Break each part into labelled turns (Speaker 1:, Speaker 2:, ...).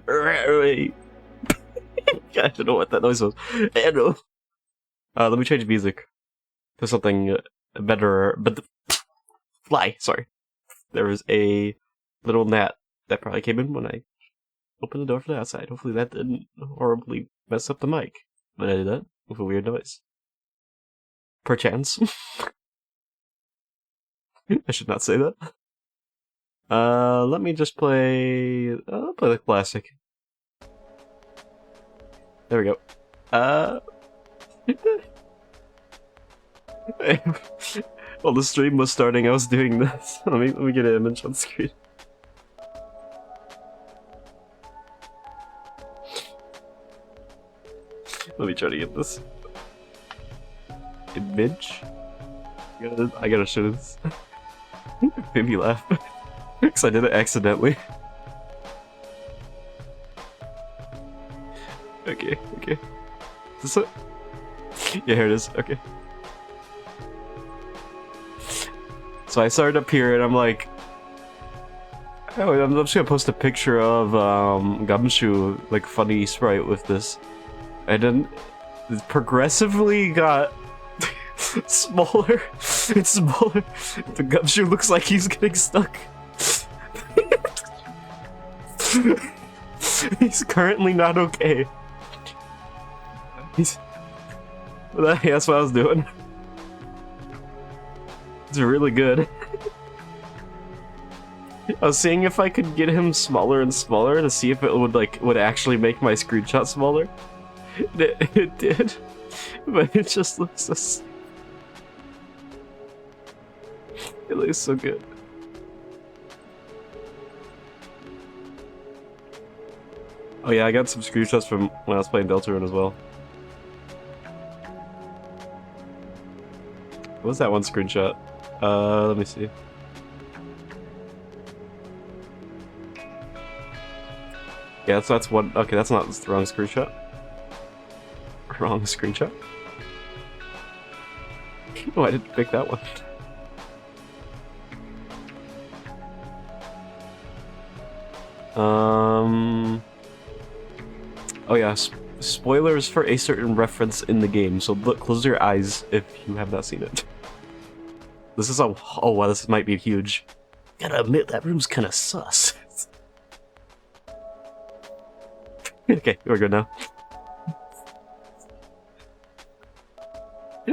Speaker 1: I don't know what that noise was. I don't know. Let me change music to something better. But fly. Sorry. There was a little gnat that probably came in when I opened the door from the outside. Hopefully that didn't horribly mess up the mic. But I did that with a weird noise. Perchance. I should not say that. Let me just play... I'll play the classic. There we go. While the stream was starting, I was doing this. Let me get an image on screen. Let me try to get this image. I gotta show this. It made me laugh because I did it accidentally. Okay. Is this it? Yeah, here it is. Okay. So I started up here and I'm like, oh, I'm just gonna post a picture of Gumshoe, like funny sprite with this. And then it progressively got smaller and smaller. The Gumshoe looks like he's getting stuck. He's currently not okay. That's what I was doing. It's really good. I was seeing if I could get him smaller and smaller to see if it would actually make my screenshot smaller. It did, but it just looks so... It looks so good. Oh yeah, I got some screenshots from when I was playing Deltarune as well. What was that one screenshot? Let me see. Yeah, so that's one. Okay, that's not the wrong screenshot. Wrong screenshot. Oh, I didn't pick that one. Oh yeah, spoilers for a certain reference in the game, so look, close your eyes if you have not seen it. This is oh wow, this might be huge. Gotta admit, that room's kinda sus. Okay, we're good now.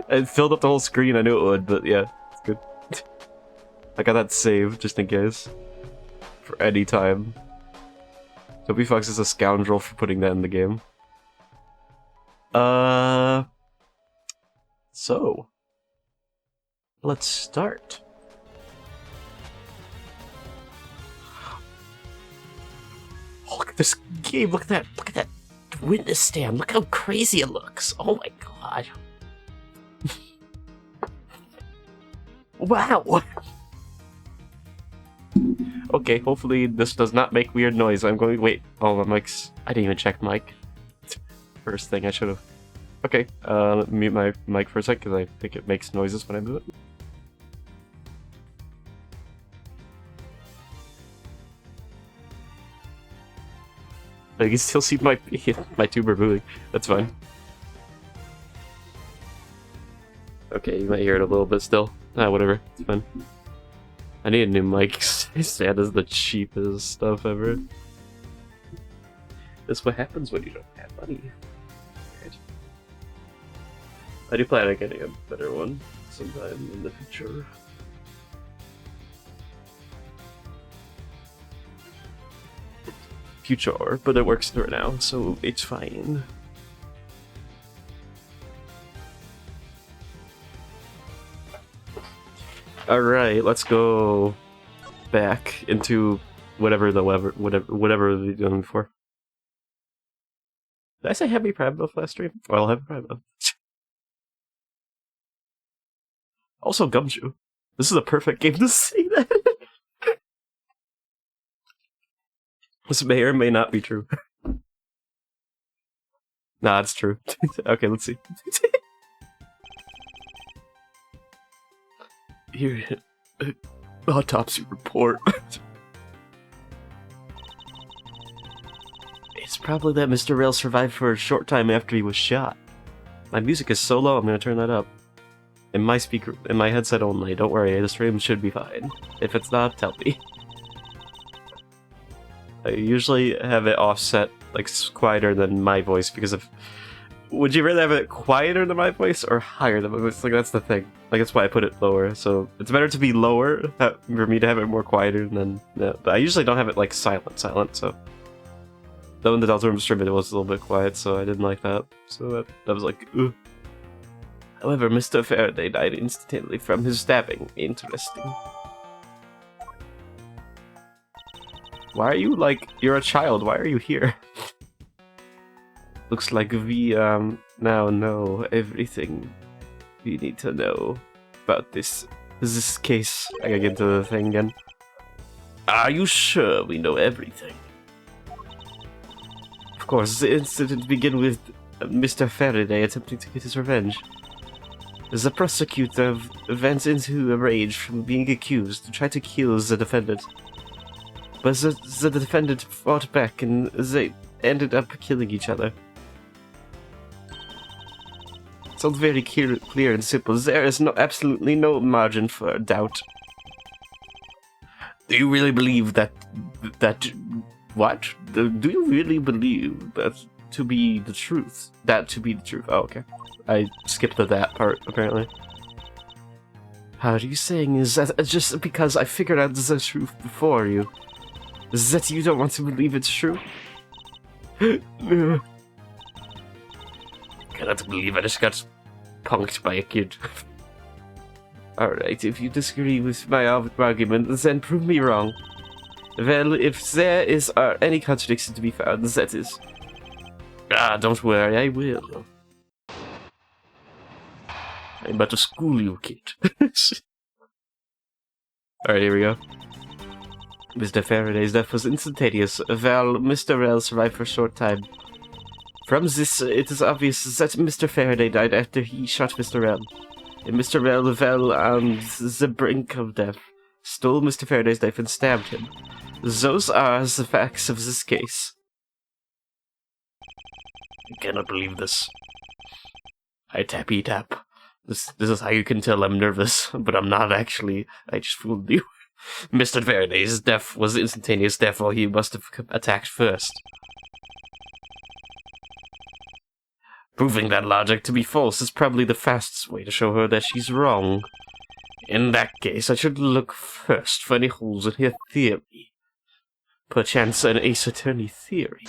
Speaker 1: It filled up the whole screen, I knew it would, but yeah, it's good. I got that saved, just in case. For any time. Toby Fox is a scoundrel for putting that in the game. So... let's start. Oh, look at this game, look at that witness stand, look how crazy it looks. Oh my god. Wow! Okay, hopefully this does not make weird noise. I'm going... wait. Oh, my mic's... I didn't even check mic. First thing I should have. Okay, let me mute my mic for a sec, because I think it makes noises when I move it. But you can still see my tuber moving. That's fine. Okay, you might hear it a little bit still. Whatever. It's fine. I need a new mic. Sad as the cheapest stuff ever. That's what happens when you don't have money. Right. I do plan on getting a better one sometime in the future. Future, but it works for now, so it's fine. Alright, let's go back into whatever we're doing before. Did I say Happy Pride Month last stream? Well, Happy Pride Month. Also, Gumshoe. This is a perfect game to see that. This may or may not be true. Nah, it's true. Okay, let's see. Here, autopsy report. It's probably that Mr. Rail survived for a short time after he was shot. My music is so low, I'm gonna turn that up. In my speaker, in my headset only. Don't worry, the stream should be fine. If it's not, tell me. I usually have it offset, like, quieter than my voice because of... Would you rather have it quieter than my voice or higher than my voice? Like, that's the thing. Like, that's why I put it lower. So, it's better to be lower for me to have it more quieter than... Yeah. But I usually don't have it, like, silent, so... Though in the Delta Room stream it was a little bit quiet, so I didn't like that. So that was like, ugh. However, Mr. Faraday died instantly from his stabbing. Interesting. Why are you, like, you're a child, why are you here? Looks like we, now know everything we need to know about this case. I gotta get into the thing again. Are you sure we know everything? Of course, the incident began with Mr. Faraday attempting to get his revenge. The prosecutor went into a rage from being accused to try to kill the defendant. But the defendant fought back and they ended up killing each other. Sounds very clear and simple. There is absolutely no margin for doubt. Do you really believe that... What? Do you really believe that to be the truth? That to be the truth. Oh, okay. I skipped that part, apparently. How are you saying is that just because I figured out the truth before you? Is that you don't want to believe it's true? Cannot believe I just got punked by a kid. Alright, if you disagree with my argument, then prove me wrong. Well, if there is any contradiction to be found, that is... Ah, don't worry, I will. I'm about to school you, kid. Alright, here we go. Mr. Faraday's death was instantaneous. Well, Mr. Rell survived for a short time. From this, it is obvious that Mr. Faraday died after he shot Mr. Rell. And Mr. Rell fell on the brink of death, stole Mr. Faraday's knife and stabbed him. Those are the facts of this case. I cannot believe this. I tappy tap. This is how you can tell I'm nervous, but I'm not actually. I just fooled you. Mr. Faraday's death was instantaneous, therefore he must have attacked first. Proving that logic to be false is probably the fastest way to show her that she's wrong. In that case, I should look first for any holes in her theory. Perchance an Ace Attorney theory.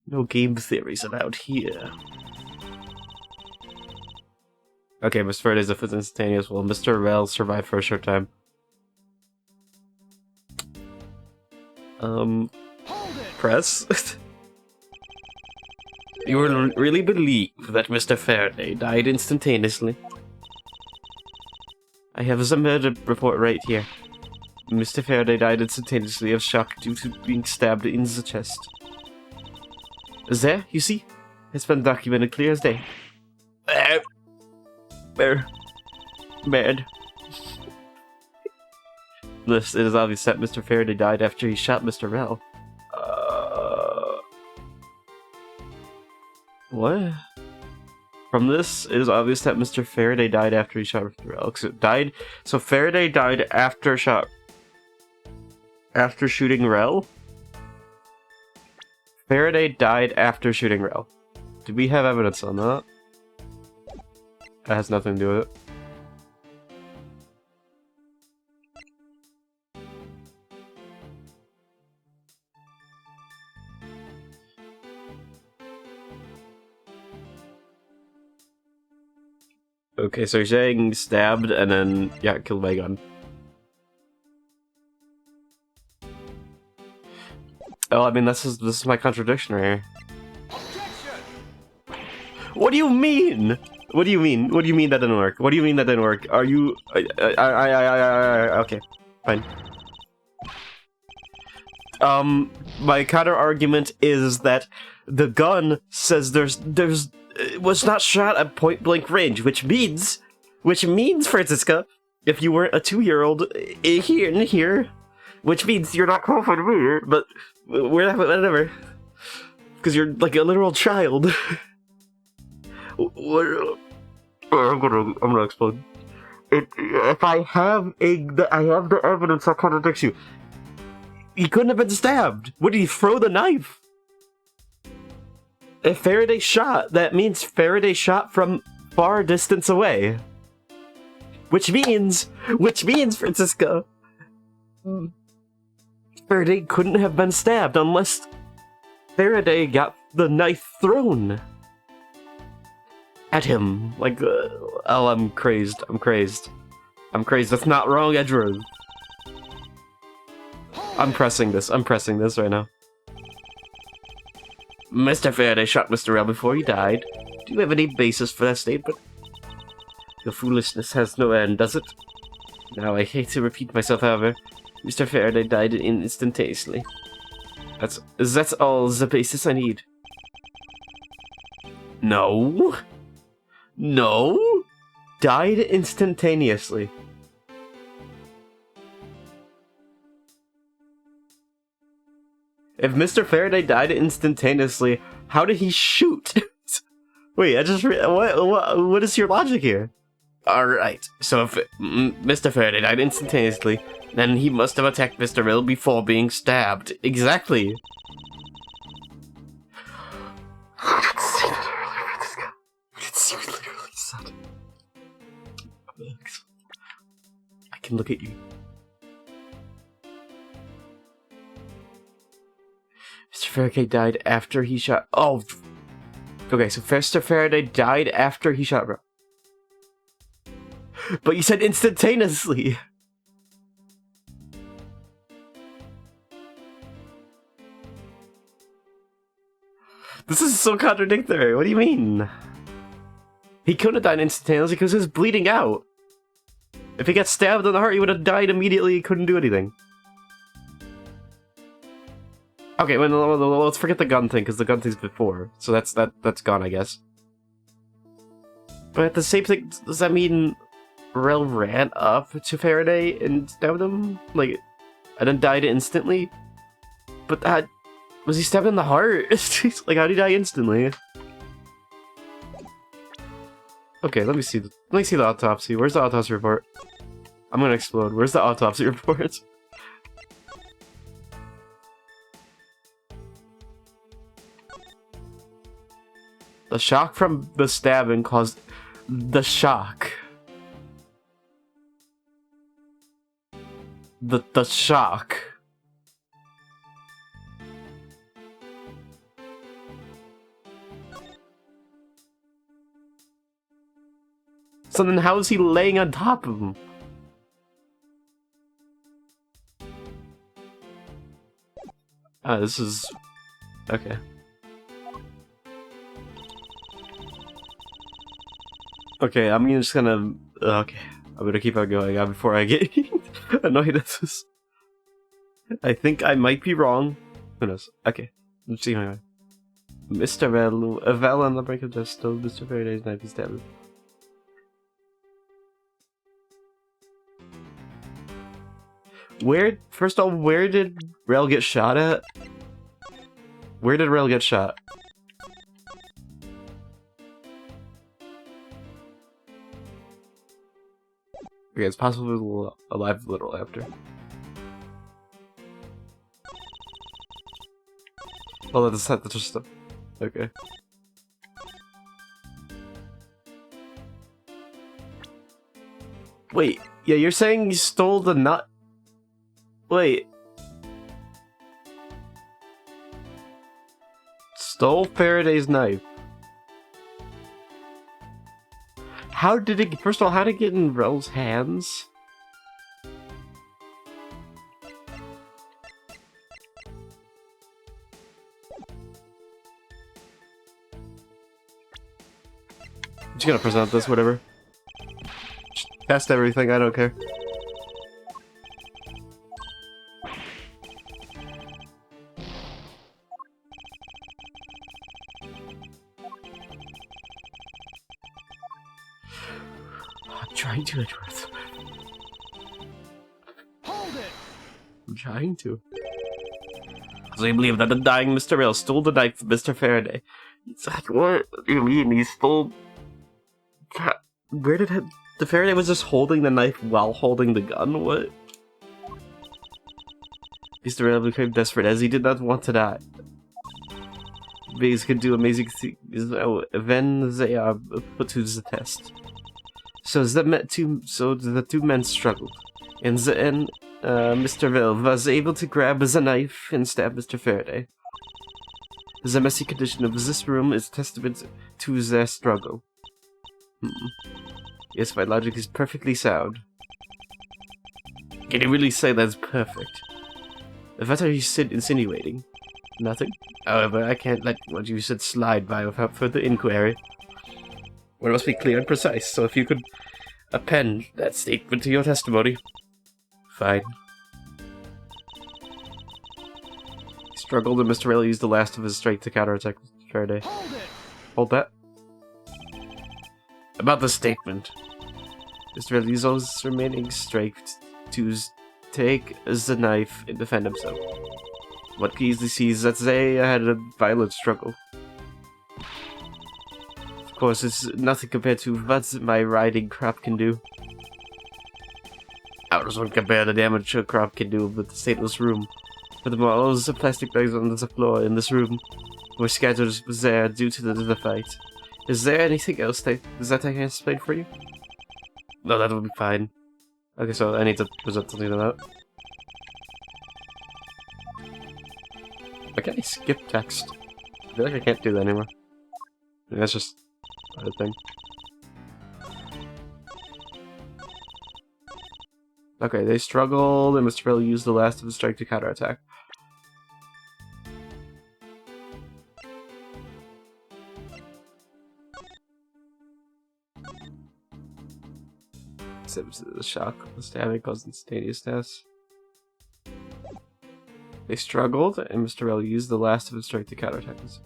Speaker 1: No game theories allowed here. Okay, Mr. Faraday's death was instantaneous, while Mr. Rell survived for a short time. Press? You really believe that Mr. Faraday died instantaneously? I have the murder report right here. Mr. Faraday died instantaneously of shock due to being stabbed in the chest. There, you see? It's been documented clear as day. Bad. It is obvious that Mr. Faraday died after he shot Mr. Rell. What? From this, it is obvious that Mr. Faraday died after he shot Mr. Rell. So Faraday died after shooting Rell? Faraday died after shooting Rell. Do we have evidence on that? That has nothing to do with it. Okay, so you're saying stabbed and then, yeah, killed by a gun. Oh, I mean, this is my contradiction right here. Objection! What do you mean? What do you mean? What do you mean that didn't work? What do you mean that didn't work? Are you... okay, fine. My counter argument is that the gun says it was not shot at point blank range, which means, Francisca, if you weren't a 2-year-old here, which means you're not qualified to be here, but we're not, whatever. Because you're like a literal child. What? I'm gonna explode. If I have the evidence that contradicts you. He couldn't have been stabbed. Would he throw the knife? If Faraday shot, that means Faraday shot from far distance away. Which means, Francisca, Faraday couldn't have been stabbed unless Faraday got the knife thrown at him. Like, oh, I'm crazed. That's not wrong, Edgeworth. I'm pressing this right now. Mr. Faraday shot Mr. Rell before he died. Do you have any basis for that statement? Your foolishness has no end, does it? Now, I hate to repeat myself, however, Mr. Faraday died instantaneously. That's all the basis I need. No. No. Died instantaneously. If Mr. Faraday died instantaneously, how did he shoot? Wait, what is your logic here? Alright, so if Mr. Faraday died instantaneously, then he must have attacked Mr. Rill before being stabbed. Exactly. I didn't say that earlier. I didn't see what you literally said. I can look at you. Mr. Faraday died after he shot... Oh! Okay, so Mr. Faraday died after he shot Bro. But you said instantaneously! This is so contradictory, what do you mean? He couldn't have died instantaneously because he was bleeding out. If he got stabbed in the heart, he would have died immediately, he couldn't do anything. Okay, well, let's forget the gun thing, because the gun thing's before. So that's gone, I guess. But at the same thing, does that mean Rell ran up to Faraday and stabbed him? Like, and then died instantly? But that... Was he stabbed in the heart? Like, how did he die instantly? Okay, let me see the autopsy. Where's the autopsy report? I'm gonna explode. Where's the autopsy report? The shock from the stabbing caused the shock. The shock. So then how is he laying on top of him? This is... Okay. Okay, I'm just gonna... Okay, I'm gonna keep on going before I get annoyed at this. I think I might be wrong. Who knows? Okay, let's see my way. Mr. Vel on the brink of death stole Mr. Faraday's knife, he's stabbed. First of all, where did Rell get shot at? Where did Rell get shot? Okay, it's possibly alive a little after. Oh, that's just... Okay. Wait, yeah, you're saying you stole the nut? Wait. Stole Faraday's knife. How did it... First of all, how did it get in Rell's hands? I'm just gonna present this, whatever. Just test everything, I don't care. I'm trying to, Edgeworth. Hold it! I'm trying to. absolutely believe that the dying Mr. Rail stole the knife from Mr. Faraday. It's like, what do you mean he stole... Where did the Faraday was just holding the knife while holding the gun? What? Mr. Rail became desperate as he did not want to die. Bees could do amazing things when they are put to the test. So the two men struggled. In the end, Mr. Rail was able to grab the knife and stab Mr. Faraday. The messy condition of this room is testament to their struggle. Yes, my logic is perfectly sound. Can you really say that's perfect? What are you insinuating? Nothing? However, I can't let what you said slide by without further inquiry. Well, it must be clear and precise, so if you could append that statement to your testimony. Fine. He struggled and Mr. Rail used the last of his strength to counterattack Mr. Faraday. Hold that. About the statement. Mr. Rail used all his remaining strength to take the knife and defend himself. What can easily see is that they had a violent struggle. Of course, it's nothing compared to what my riding crop can do. How does one compare the damage a crop can do with the stateless room? Furthermore, all the plastic bags on the floor in this room were scattered there due to the fight. Is there anything else that I can explain for you? No, that will be fine. Okay, so I need to present something to that. Why can't I skip text? I feel like I can't do that anymore. Maybe that's just a thing. Okay, they struggled, and Mr. Rail used the last of his strength to counterattack. The shock of the stabbing caused instantaneous deaths. They struggled, and Mr. Rail used the last of his strength to counterattack this.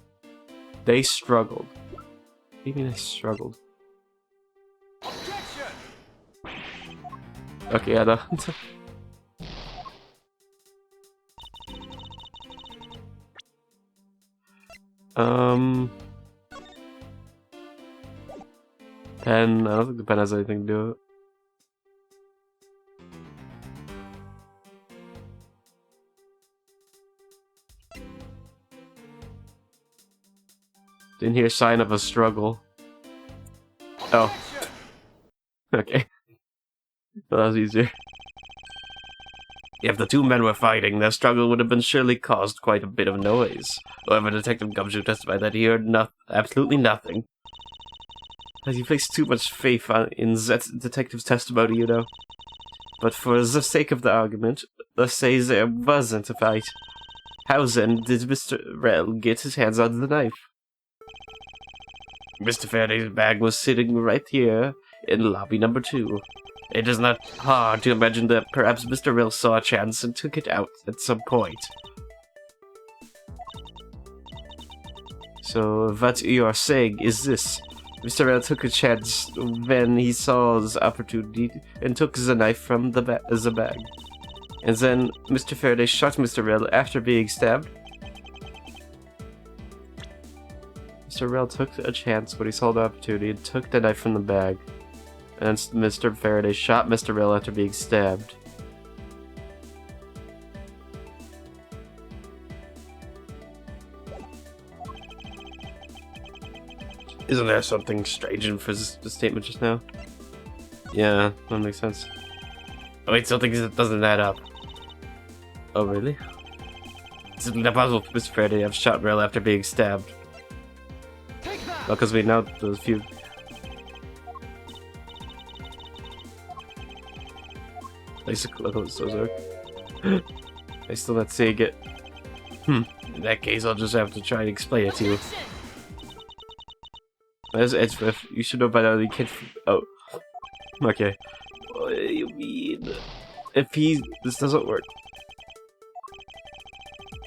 Speaker 1: They struggled. What do you mean they struggled? Okay, yeah, no. Pen. I don't think the pen has anything to do with it. Didn't hear a sign of a struggle. Oh. Okay. Well, that was easier. If the two men were fighting, their struggle would have been surely caused quite a bit of noise. However, Detective Gumshoe testified that he heard absolutely nothing. As he placed too much faith in that detective's testimony, you know. But for the sake of the argument, let's say there wasn't a fight. How then did Mr. Rail get his hands on the knife? Mr. Faraday's bag was sitting right here in lobby number 2. It is not hard to imagine that perhaps Mr. Rail saw a chance and took it out at some point. So, what you are saying is this. Mr. Rail took a chance when he saw his opportunity and took the knife from the bag. And then Mr. Faraday shot Mr. Rail after being stabbed. Mr. Rail took a chance when he saw the opportunity and took the knife from the bag. And Mr. Faraday shot Mr. Rail after being stabbed. Isn't there something strange in this statement just now? Yeah, that makes sense. Oh wait, something that doesn't add up. Oh really? It's simply not possible for Mr. Faraday to have shot Rail after being stabbed. Well, because we know those few... Basically, look at those are. I still not seeing it. In that case, I'll just have to try and explain it to you. There's Edgy. You should know by now you can't... Oh. Okay. What do you mean? This doesn't work.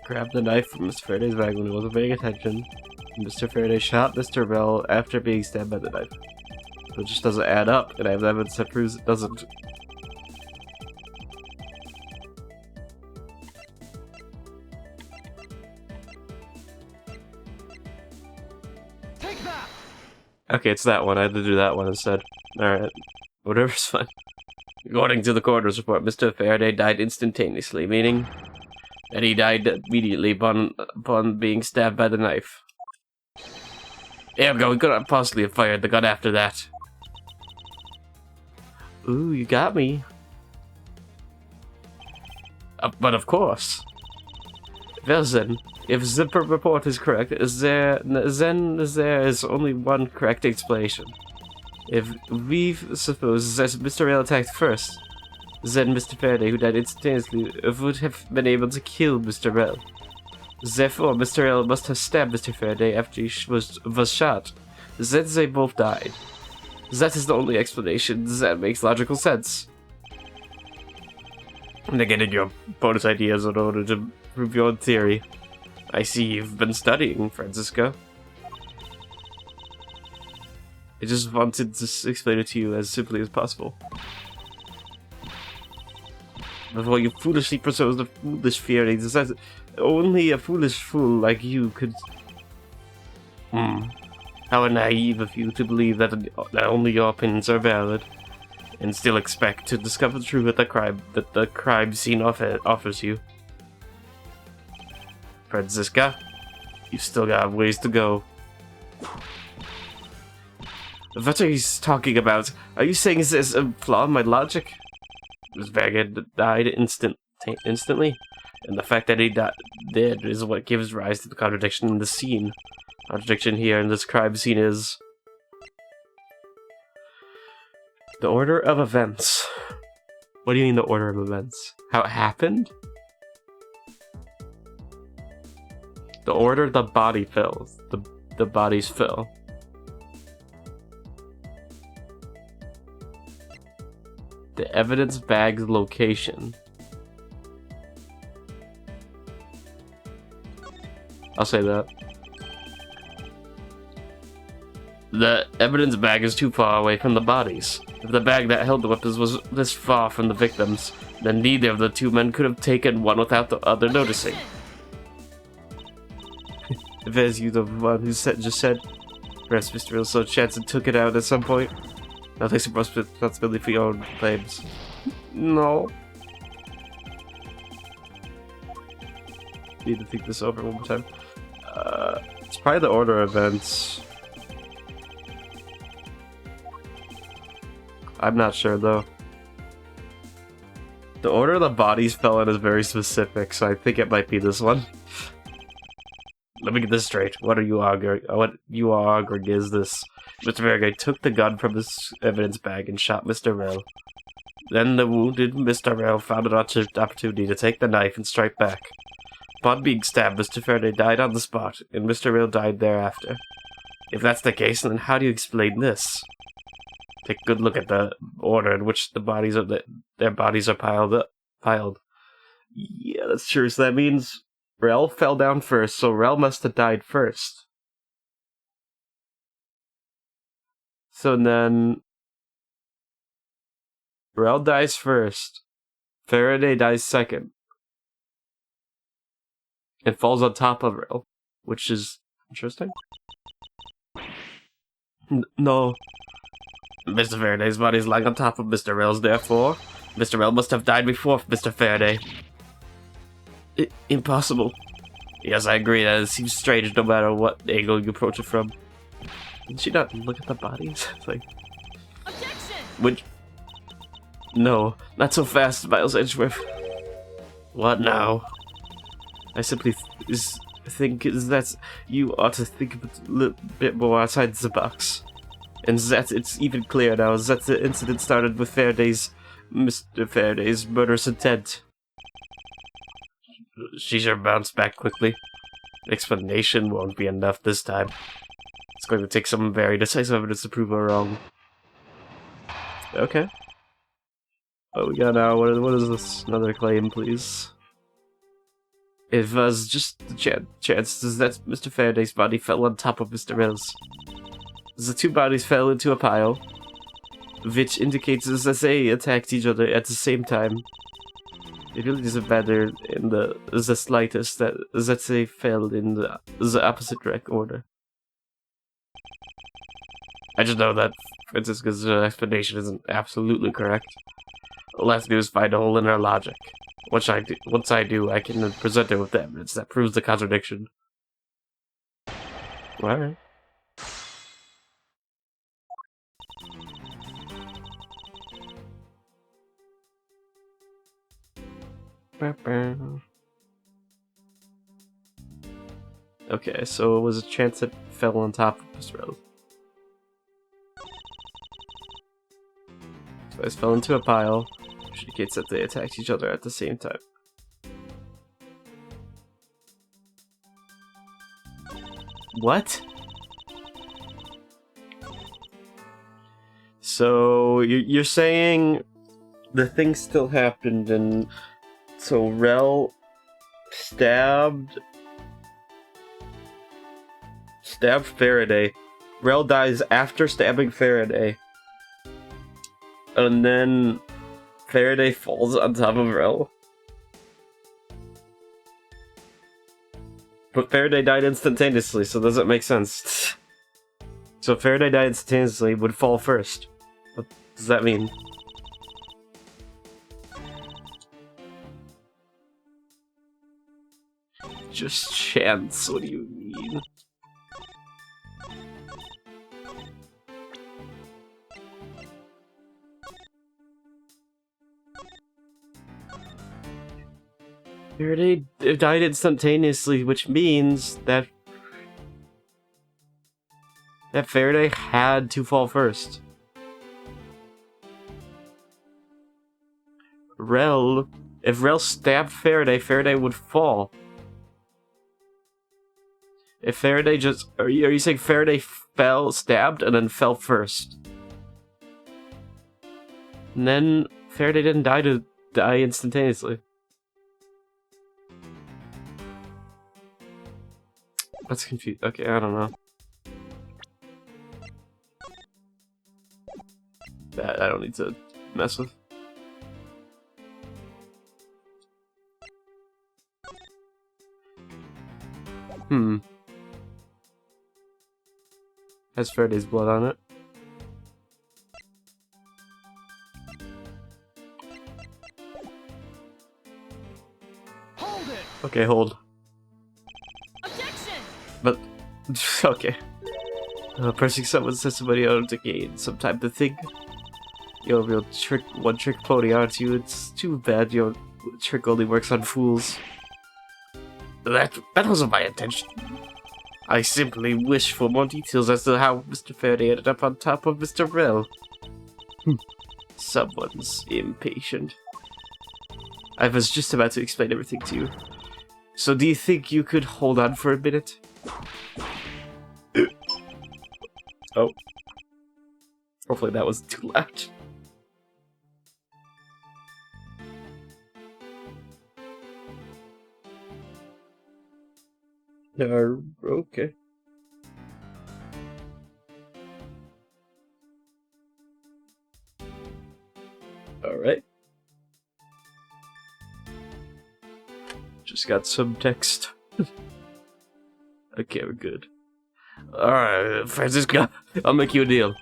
Speaker 1: Grabbed the knife from Mr. Faraday's bag when he wasn't paying attention. Mr. Faraday shot Mr. Rail after being stabbed by the knife. It just doesn't add up, and I have evidence that proves it doesn't. Okay, it's that one. I had to do that one instead. Alright. Whatever's fine. According to the coroner's report, Mr. Faraday died instantaneously, meaning that he died immediately upon being stabbed by the knife. Ergo, he could not possibly have fired the gun after that. Ooh, you got me. But of course. Well then, if the report is correct, then there is only one correct explanation. If we suppose that Mr. Rail attacked first, then Mr. Faraday, who died instantaneously, would have been able to kill Mr. Rail. Therefore, Mr. Rail must have stabbed Mr. Faraday after he was shot. Then they both died. That is the only explanation that makes logical sense. Negating your bonus ideas in order to prove your own theory. I see you've been studying, Francisco. I just wanted to explain it to you as simply as possible. Before you foolishly propose a foolish theory, that only a foolish fool like you could... How naive of you to believe that only your opinions are valid, and still expect to discover the truth that the crime scene offers you. Francisca, you've still got ways to go. What are you talking about? Are you saying there's a flaw in my logic? This Vega died instantly, and the fact that he did is what gives rise to the contradiction in the scene. Contradiction here in this crime scene is the order of events. What do you mean the order of events? How it happened? The order the body fell. The bodies fell. The evidence bag's location. I'll say that. The evidence bag is too far away from the bodies. If the bag that held the weapons was this far from the victims, then neither of the two men could have taken one without the other noticing. If it is you the one who just said, perhaps Mr. Real saw a chance and took it out at some point. Now take some responsibility for your own claims. No. Need to think this over one more time. It's probably the order of events. I'm not sure though. The order the bodies fell in is very specific, so I think it might be this one. Let me get this straight. What you are arguing is this. Mr. Vergay took the gun from his evidence bag and shot Mr. Rail. Then the wounded Mr. Rail found an opportunity to take the knife and strike back. Upon being stabbed, Mr. Faraday died on the spot, and Mr. Rail died thereafter. If that's the case, then how do you explain this? Take a good look at the order in which their bodies are piled. Yeah, that's true. So that means Rel fell down first, so Rel must have died first. So then Rel dies first. Faraday dies second. It falls on top of Rel, which is interesting. No. Mr. Faraday's body is lying on top of Mr. Rel's, therefore Mr. Rel must have died before Mr. Faraday. Impossible. Yes, I agree, that it seems strange no matter what angle you approach it from. Did she not look at the bodies? Like... Objection! No, not so fast, Miles Edgeworth. What now? I simply think that you ought to think a little bit more outside the box. And that it's even clearer now that the incident started with Mr. Faraday's murderous intent. She should bounce back quickly. Explanation won't be enough this time. It's going to take some very decisive evidence to prove her wrong. Okay. What we got now? What is this? Another claim, please. It was just the chances that Mr. Faraday's body fell on top of Mr. Rel's. The two bodies fell into a pile, which indicates that they attacked each other at the same time. It really doesn't matter in the slightest that they fell in the opposite order. I just know that Francisca's explanation isn't absolutely correct. All I have to do is find a hole in our logic. Once I do, I can present it with evidence that proves the contradiction. Alright. Okay, so it was a chance it fell on top of Mr. Rose. So it fell into a pile, which indicates that they attacked each other at the same time. What? So you're saying the thing still happened, and so Rel stabbed Faraday. Rel dies after stabbing Faraday, and then Faraday falls on top of Rel. But Faraday died instantaneously, so does it make sense? So if Faraday died instantaneously, would fall first. What does that mean? Just chance, what do you mean? Faraday died instantaneously, which means that Faraday had to fall first. If Rel stabbed Faraday, Faraday would fall. If Faraday are you saying Faraday stabbed, and then fell first? And then Faraday didn't die instantaneously. That's confused. Okay, I don't know. That I don't need to mess with. Has Faraday's blood on it.
Speaker 2: Hold it.
Speaker 1: Okay, hold.
Speaker 2: Objection.
Speaker 1: But okay. Pressing someone says somebody out to gain some time to think. You're a real one-trick pony, aren't you? It's too bad your trick only works on fools. That wasn't my intention. I simply wish for more details as to how Mr. Faraday ended up on top of Mr. Rel. Someone's impatient. I was just about to explain everything to you. So do you think you could hold on for a minute? Oh. Hopefully that wasn't too loud. Okay. Alright. Just got some text. Okay, we're good. Alright, Francisco, I'll make you a deal.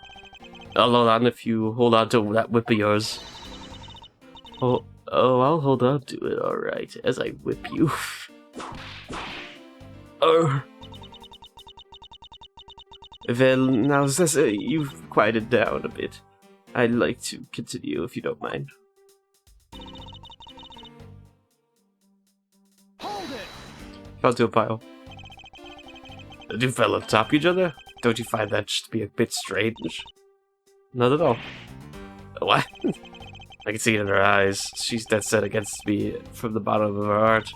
Speaker 1: I'll hold on if you hold on to that whip of yours. Oh, I'll hold on to it, alright, as I whip you. Oh. Well, now since you've quieted down a bit, I'd like to continue if you don't mind.
Speaker 2: Hold it.
Speaker 1: Fell to a pile. The two fell on top of each other? Don't you find that just to be a bit strange? Not at all. What? I can see it in her eyes. She's dead set against me from the bottom of her heart.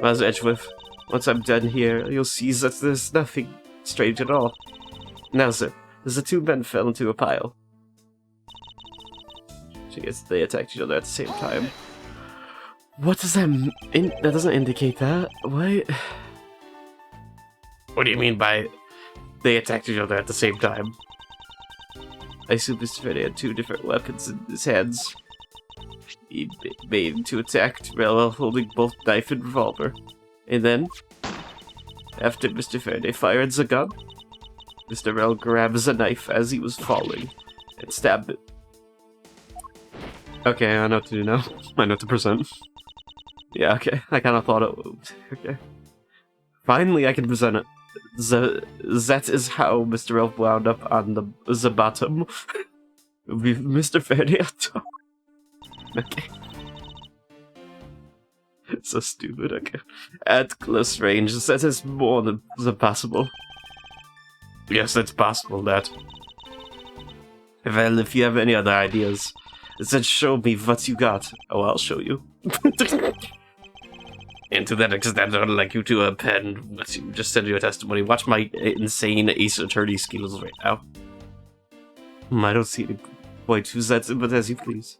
Speaker 1: As Edgeworth, once I'm done here, you'll see that there's nothing strange at all. Now, sir, as the two men fell into a pile. I guess they attacked each other at the same time. What does that mean? That doesn't indicate that. What? What do you mean by they attacked each other at the same time? I assume Mr. Faraday had two different weapons in his hands. He made to attack Rel holding both knife and revolver. And then, after Mr. Faraday fired the gun, Mr. Rel grabs a knife as he was falling and stabbed it. Okay, I know what to do now. I know what to present. Yeah, okay. I kind of thought it would. Okay. Finally, I can present it. That is how Mr. Elf wound up on the bottom. With Mr. Faraday on top. Okay. So stupid, okay. At close range, that is more than possible. Yes, it's possible, that. Well, if you have any other ideas, then show me what you got. Oh, I'll show you. And to that extent, I'd like you to pen what you just send your testimony. Watch my insane ace attorney skills right now. I don't see the point to that, but as you please.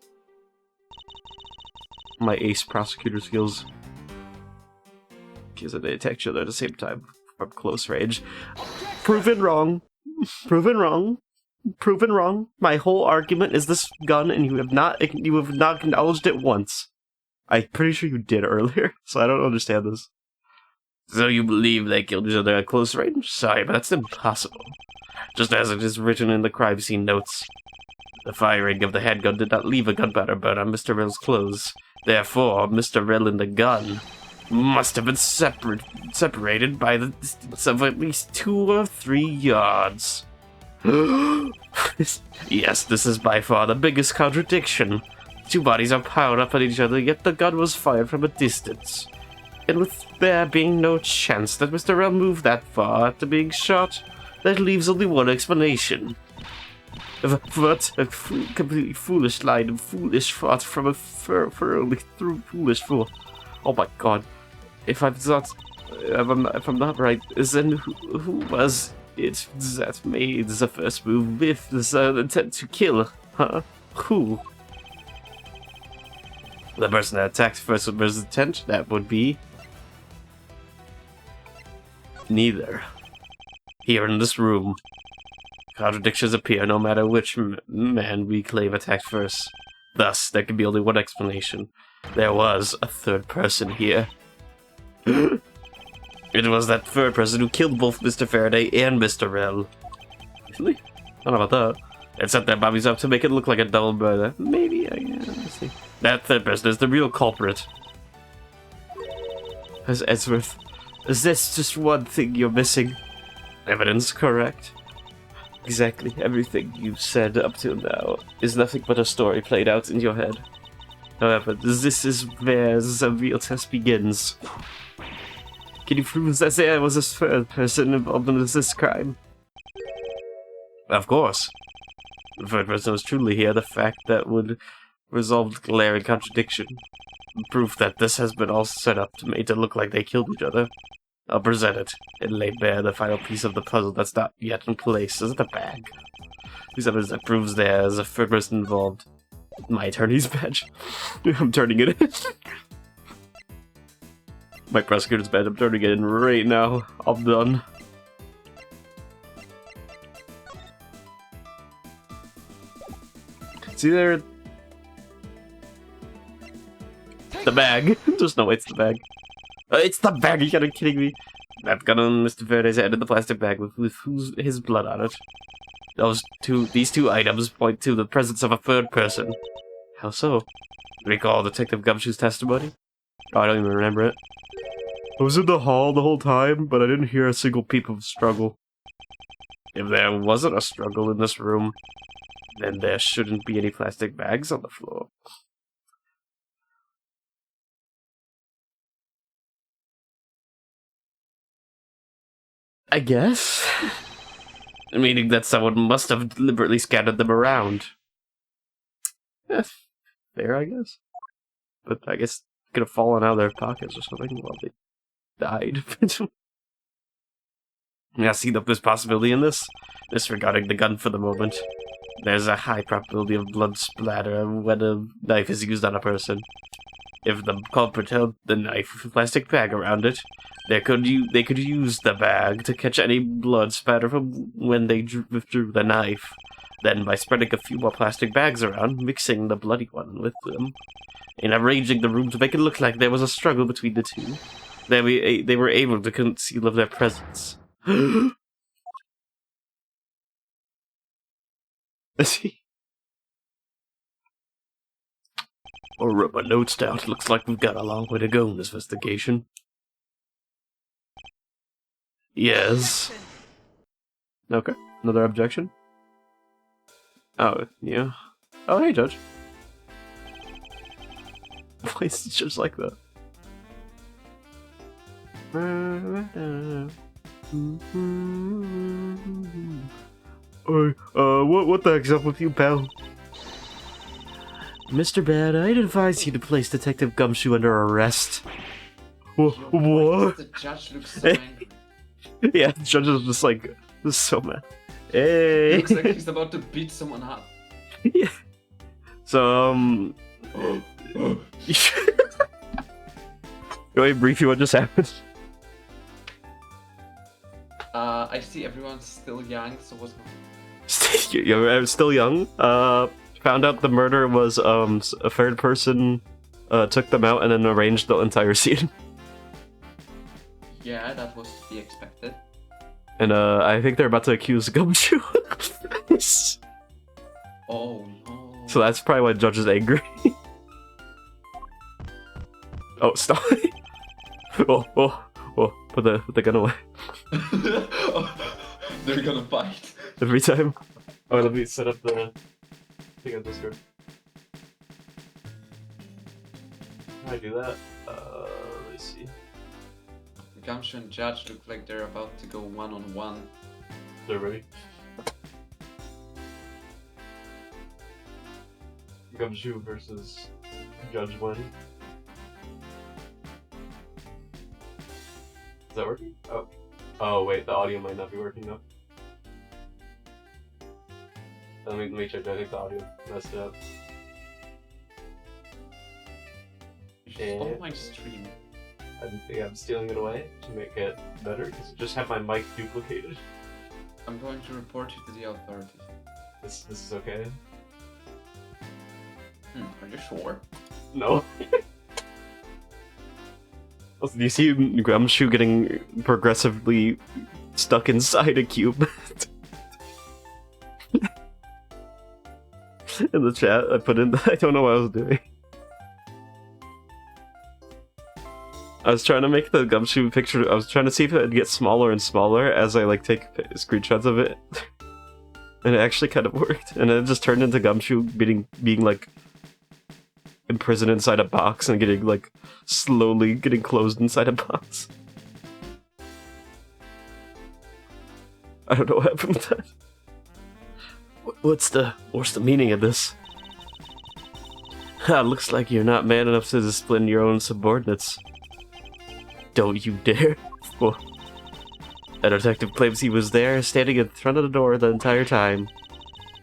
Speaker 1: My ace prosecutor skills. Because they attack each other at the same time from close range. Proven wrong. Proven wrong. Proven wrong. My whole argument is this gun, and you have not acknowledged it once. I'm pretty sure you did earlier, so I don't understand this. So you believe they killed each other at close range? Sorry, but that's impossible. Just as it is written in the crime scene notes. The firing of the handgun did not leave a gunpowder burn on Mr. Rell's clothes. Therefore, Mr. Rell and the gun must have been separated by the distance of at least 2 or 3 yards. Yes, this is by far the biggest contradiction. 2 bodies are piled up on each other, yet the gun was fired from a distance. And with there being no chance that Mr. Rell moved that far after being shot, that leaves only one explanation. What a completely foolish line and foolish thought from a foolish fool. Oh my god. If I'm not right, then who was it that made the first move with the intent to kill? Huh? Who? The person that attacked first with his intent? That would be... neither. Here in this room, contradictions appear no matter which man we claim attacked first. Thus, there can be only one explanation. There was a third person here. It was that third person who killed both Mr. Faraday and Mr. Rell. Really? I don't know about that. And set their bodies up to make it look like a double murder. Maybe, let's see. That third person is the real culprit. As Edgeworth, is this just one thing you're missing? Evidence, correct? Exactly everything you've said up till now is nothing but a story played out in your head. However, this is where the real test begins. Can you prove that there was a third person involved in this crime? Of course. The third person was truly here, the fact that would resolve the glaring contradiction. Proof that this has been all set up to make it look like they killed each other. I'll present it and lay bare the final piece of the puzzle that's not yet in place. Is it a bag? Whose evidence that proves there is a third person involved? My attorney's badge. I'm turning it in. My prosecutor's badge. I'm turning it in right now. I'm done. See there? The bag. There's no way it's the bag. It's the bag, you gotta be kidding me. That gun on Mr. Faraday's head in the plastic bag with his blood on it. These two items point to the presence of a third person. How so? Recall Detective Gumshoe's testimony? Oh, I don't even remember it. I was in the hall the whole time, but I didn't hear a single peep of struggle. If there wasn't a struggle in this room, then there shouldn't be any plastic bags on the floor. I guess? Meaning that someone must have deliberately scattered them around. Yeah, fair, I guess. But I guess it could have fallen out of their pockets or something while they died. Yeah, see this possibility in this? Disregarding the gun for the moment. There's a high probability of blood splatter when a knife is used on a person. If the culprit held the knife with a plastic bag around it, they could use the bag to catch any blood spatter from when they withdrew the knife. Then, by spreading a few more plastic bags around, mixing the bloody one with them, and arranging the room to make it look like there was a struggle between the two, they were able to conceal their presence. I'll write my notes down. It looks like we've got a long way to go in this investigation. Yes. Okay. Another objection? Oh, yeah. Oh, hey, Judge. Why is it just like that? What the heck's up with you, pal? Mr. Bad, I'd advise you to place Detective Gumshoe under arrest. What?
Speaker 3: The judge looks so angry.
Speaker 1: Yeah, the judge is just like, so mad. Hey!
Speaker 3: Looks like he's about to beat someone up.
Speaker 1: Yeah. So, Go ahead, brief you what just happened.
Speaker 3: I see everyone's still young, so what's going on?
Speaker 1: You're still young. Found out the murder was a third person took them out and then arranged the entire scene.
Speaker 3: Yeah, that was to be expected.
Speaker 1: And I think they're about to accuse Gumshoe.
Speaker 3: Oh no.
Speaker 1: So that's probably why the judge is angry. Oh, stop. Oh, put the gun away.
Speaker 3: They're gonna fight.
Speaker 1: Every time. Oh, let me set up the thing on Discord. How do I do that? Let me see.
Speaker 3: Gumshoe and Judge look like they're about to go one-on-one.
Speaker 1: They're ready. Gumshoe versus Judge 1. Is that working? Oh. Oh wait, the audio might not be working though. Let me check. I think the audio messed up.
Speaker 3: You should stop my stream.
Speaker 1: I think I'm stealing it away to make it better because I just have my mic duplicated.
Speaker 3: I'm going to report you to the authorities.
Speaker 1: This is okay.
Speaker 3: Are you sure?
Speaker 1: No. Also, do you see Gumshoe getting progressively stuck inside a cube? In the chat, I put in. I don't know what I was doing. I was trying to make the Gumshoe picture. I was trying to see if it would get smaller and smaller as I like take screenshots of it, and it actually kind of worked. And it just turned into Gumshoe being like imprisoned inside a box and getting like slowly getting closed inside a box. I don't know what happened with that. What's the meaning of this? Looks like you're not man enough to discipline your own subordinates. Don't you dare. Oh. A detective claims he was there, standing in front of the door the entire time.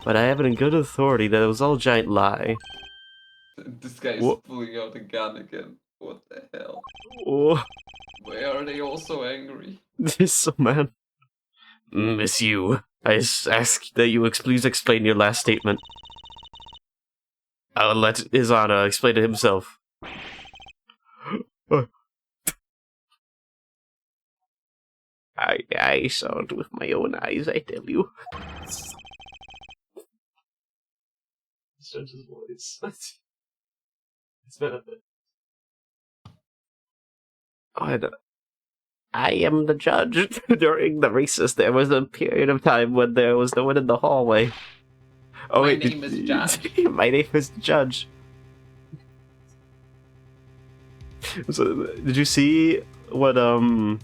Speaker 1: But I have it in good authority that it was all a giant lie.
Speaker 3: This guy is
Speaker 1: What?
Speaker 3: pulling out a gun again. What the hell?
Speaker 1: Oh,
Speaker 3: Why are they all so angry?
Speaker 1: this is so mad. Miss you, I ask that you please explain your last statement. I'll let His Honor explain it himself. I saw it with my own eyes, I tell you. Judge's voice. It's benefit. I am the judge. During the recess, there was a period of time when there was no one in the hallway. Oh,
Speaker 3: My
Speaker 1: wait,
Speaker 3: name is Judge.
Speaker 1: My name is Judge. So, did you see what do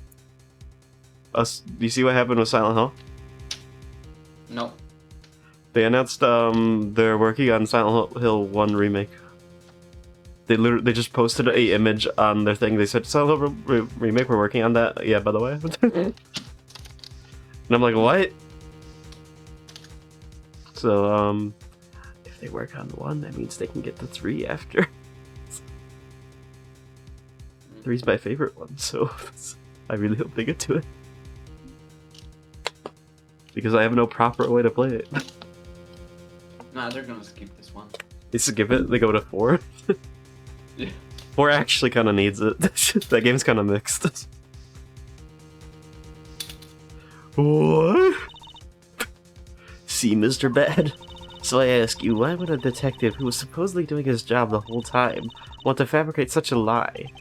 Speaker 1: you see what happened with Silent Hill?
Speaker 3: No.
Speaker 1: They announced they're working on Silent Hill 1 remake. They just posted a image on their thing. They said Silent Hill remake. We're working on that. Yeah, by the way. And I'm like, what? So if they work on 1, that means they can get the 3 after. 3's my favorite one, so I really hope they get to it. Because I have no proper way to play it.
Speaker 3: Nah, they're gonna skip this one.
Speaker 1: They skip it, they go to 4.
Speaker 3: Yeah.
Speaker 1: 4 actually kind of needs it. That game's kind of mixed. What? See, Mr. Bad? So I ask you, why would a detective who was supposedly doing his job the whole time want to fabricate such a lie?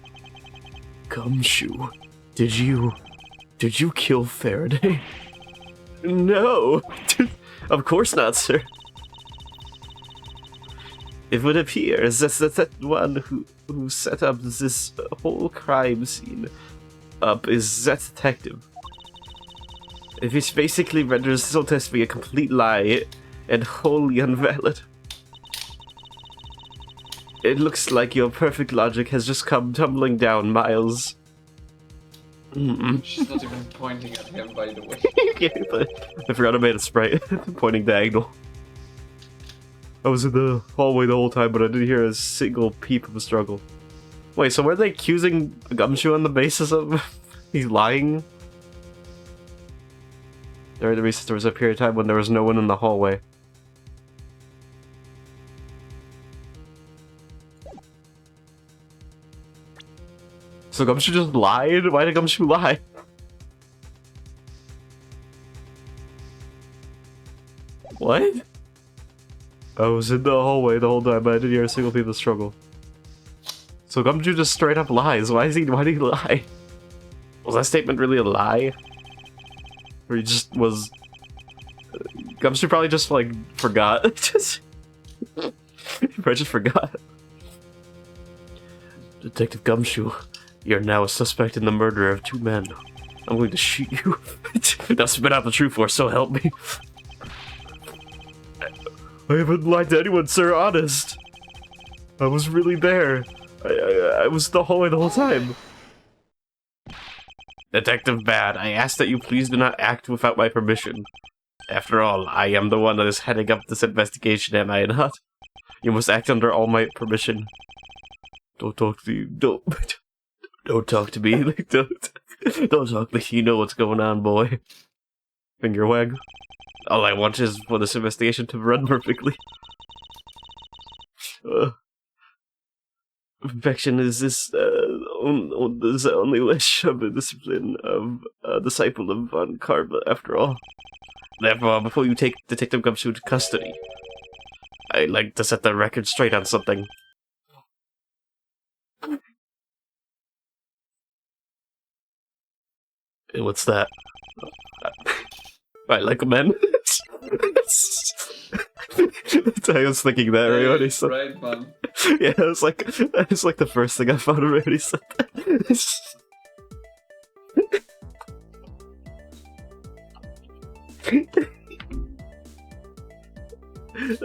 Speaker 1: Gumshoe, did you kill Faraday? No! Of course not, sir. It would appear that one who set up this whole crime scene up is that detective. Which basically renders this whole test to be a complete lie and wholly invalid. It looks like your perfect logic has just come tumbling down, Miles.
Speaker 3: She's not even pointing at him, by the way.
Speaker 1: I forgot I made a sprite pointing diagonal. I was in the hallway the whole time, but I didn't hear a single peep of a struggle. Wait, so were they accusing Gumshoe on the basis of he's lying? During the recess, there was a period of time when there was no one in the hallway. So Gumshoe just lied? Why did Gumshoe lie? What? I was in the hallway the whole time, but I didn't hear a single peep of struggle. So Gumshoe just straight up lies. Why did he lie? Was that statement really a lie? Or he just was... Gumshoe probably just, like, forgot. He probably just forgot. Detective Gumshoe, you're now a suspect in the murder of 2 men. I'm going to shoot you. Now spit out the truth, or so help me. I haven't lied to anyone, sir, honest. I was really there. I was in the hallway the whole time. Detective Bad, I ask that you please do not act without my permission. After all, I am the one that is heading up this investigation, am I not? You must act under all my permission. Don't talk to me. Don't talk to me. Like, don't talk like you know what's going on, boy. Finger wag. All I want is for this investigation to run perfectly. Perfection is this only wish of a discipline of a disciple of Von Karma, after all. Therefore, before you take Detective Gumshoe to custody, I'd like to set the record straight on something. What's that? I like men. I was thinking that right when he said.
Speaker 3: Right, man.
Speaker 1: Yeah, it was like the first thing I thought of when he said that.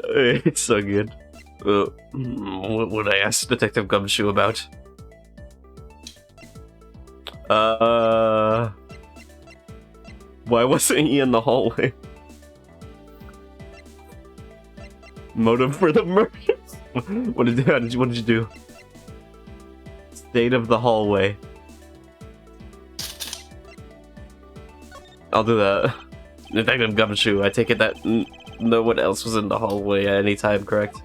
Speaker 1: It's so good. What would I ask Detective Gumshoe about? Why wasn't he in the hallway? Motive for the murder? What did you do? State of the hallway. I'll do that. Detective Gumshoe, I take it that no one else was in the hallway at any time, correct?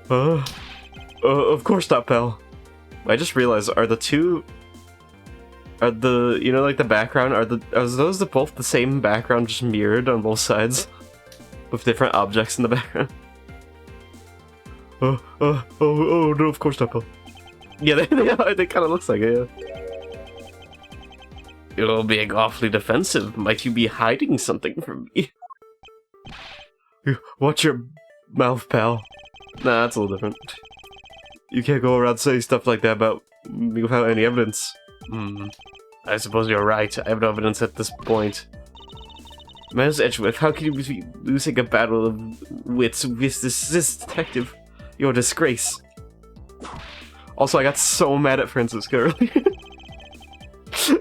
Speaker 1: Of course not, pal. I just realized, you know, like the background, are those both the same background, just mirrored on both sides? With different objects in the background? Oh, no, of course not, pal. Yeah, they kind of looks like it, yeah. You're being awfully defensive. Might you be hiding something from me? Watch your mouth, pal. Nah, that's a little different. You can't go around saying stuff like that about me without any evidence. I suppose you're right. I have no evidence at this point. Miles Edgeworth, how can you be losing a battle of wits with this detective? You're a disgrace. Also, I got so mad at Francisca earlier.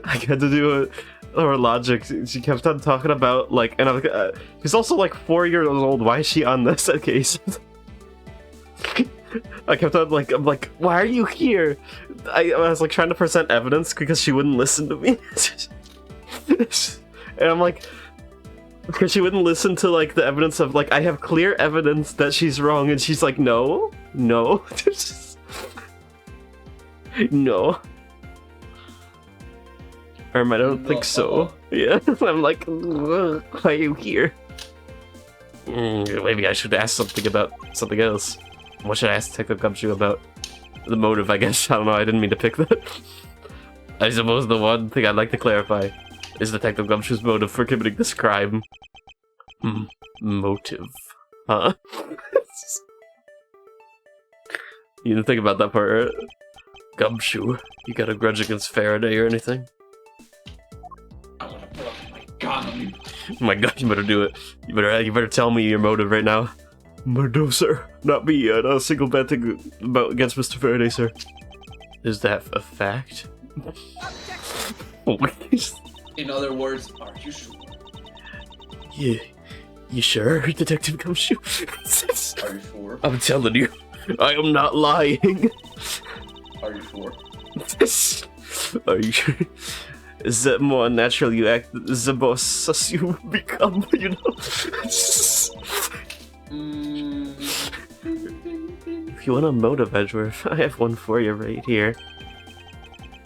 Speaker 1: I had to do her logic. She kept on talking about, like, and I'm like, she's also like 4 years old. Why is she on this case? I kept on like, I'm like, why are you here? I was like trying to present evidence because she wouldn't listen to me. And I'm like, because she wouldn't listen to like the evidence of like, I have clear evidence that she's wrong, and she's like, no. No. I don't think so. Yeah, I'm like, why are you here? Maybe I should ask something about something else. What should I ask Detective Gumshoe about? The motive, I guess. I don't know, I didn't mean to pick that. I suppose the one thing I'd like to clarify is Detective Gumshoe's motive for committing this crime. Motive. Huh? You didn't think about that part, right? Gumshoe, you got a grudge against Faraday or anything?
Speaker 3: I wanna pull out my gun on you.
Speaker 1: Oh my god, you better do it. You better tell me your motive right now. No, sir. Not me. Not a single bad thing about against Mr. Faraday, sir. Is that a fact?
Speaker 3: In other words, are you sure?
Speaker 1: Yeah. You sure, Detective Gumshoe?
Speaker 3: Are you sure?
Speaker 1: I'm telling you, I am not lying.
Speaker 3: Are you sure?
Speaker 1: Are you sure? Is that more natural you act, the more sus you become, you know? If you want a motive, Edgeworth, I have one for you right here.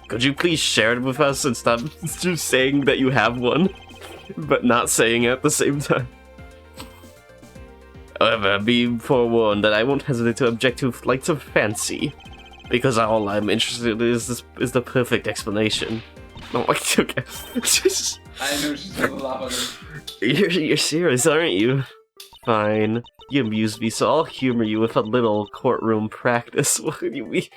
Speaker 1: Could you please share it with us and stop just saying that you have one, but not saying it at the same time? However, be forewarned that I won't hesitate to object to flights of fancy, because all I'm interested in is the perfect explanation. Oh, okay.
Speaker 3: I knew she's gonna laugh at him.
Speaker 1: You're serious, aren't you? Fine. You amuse me, so I'll humor you with a little courtroom practice. What do you mean?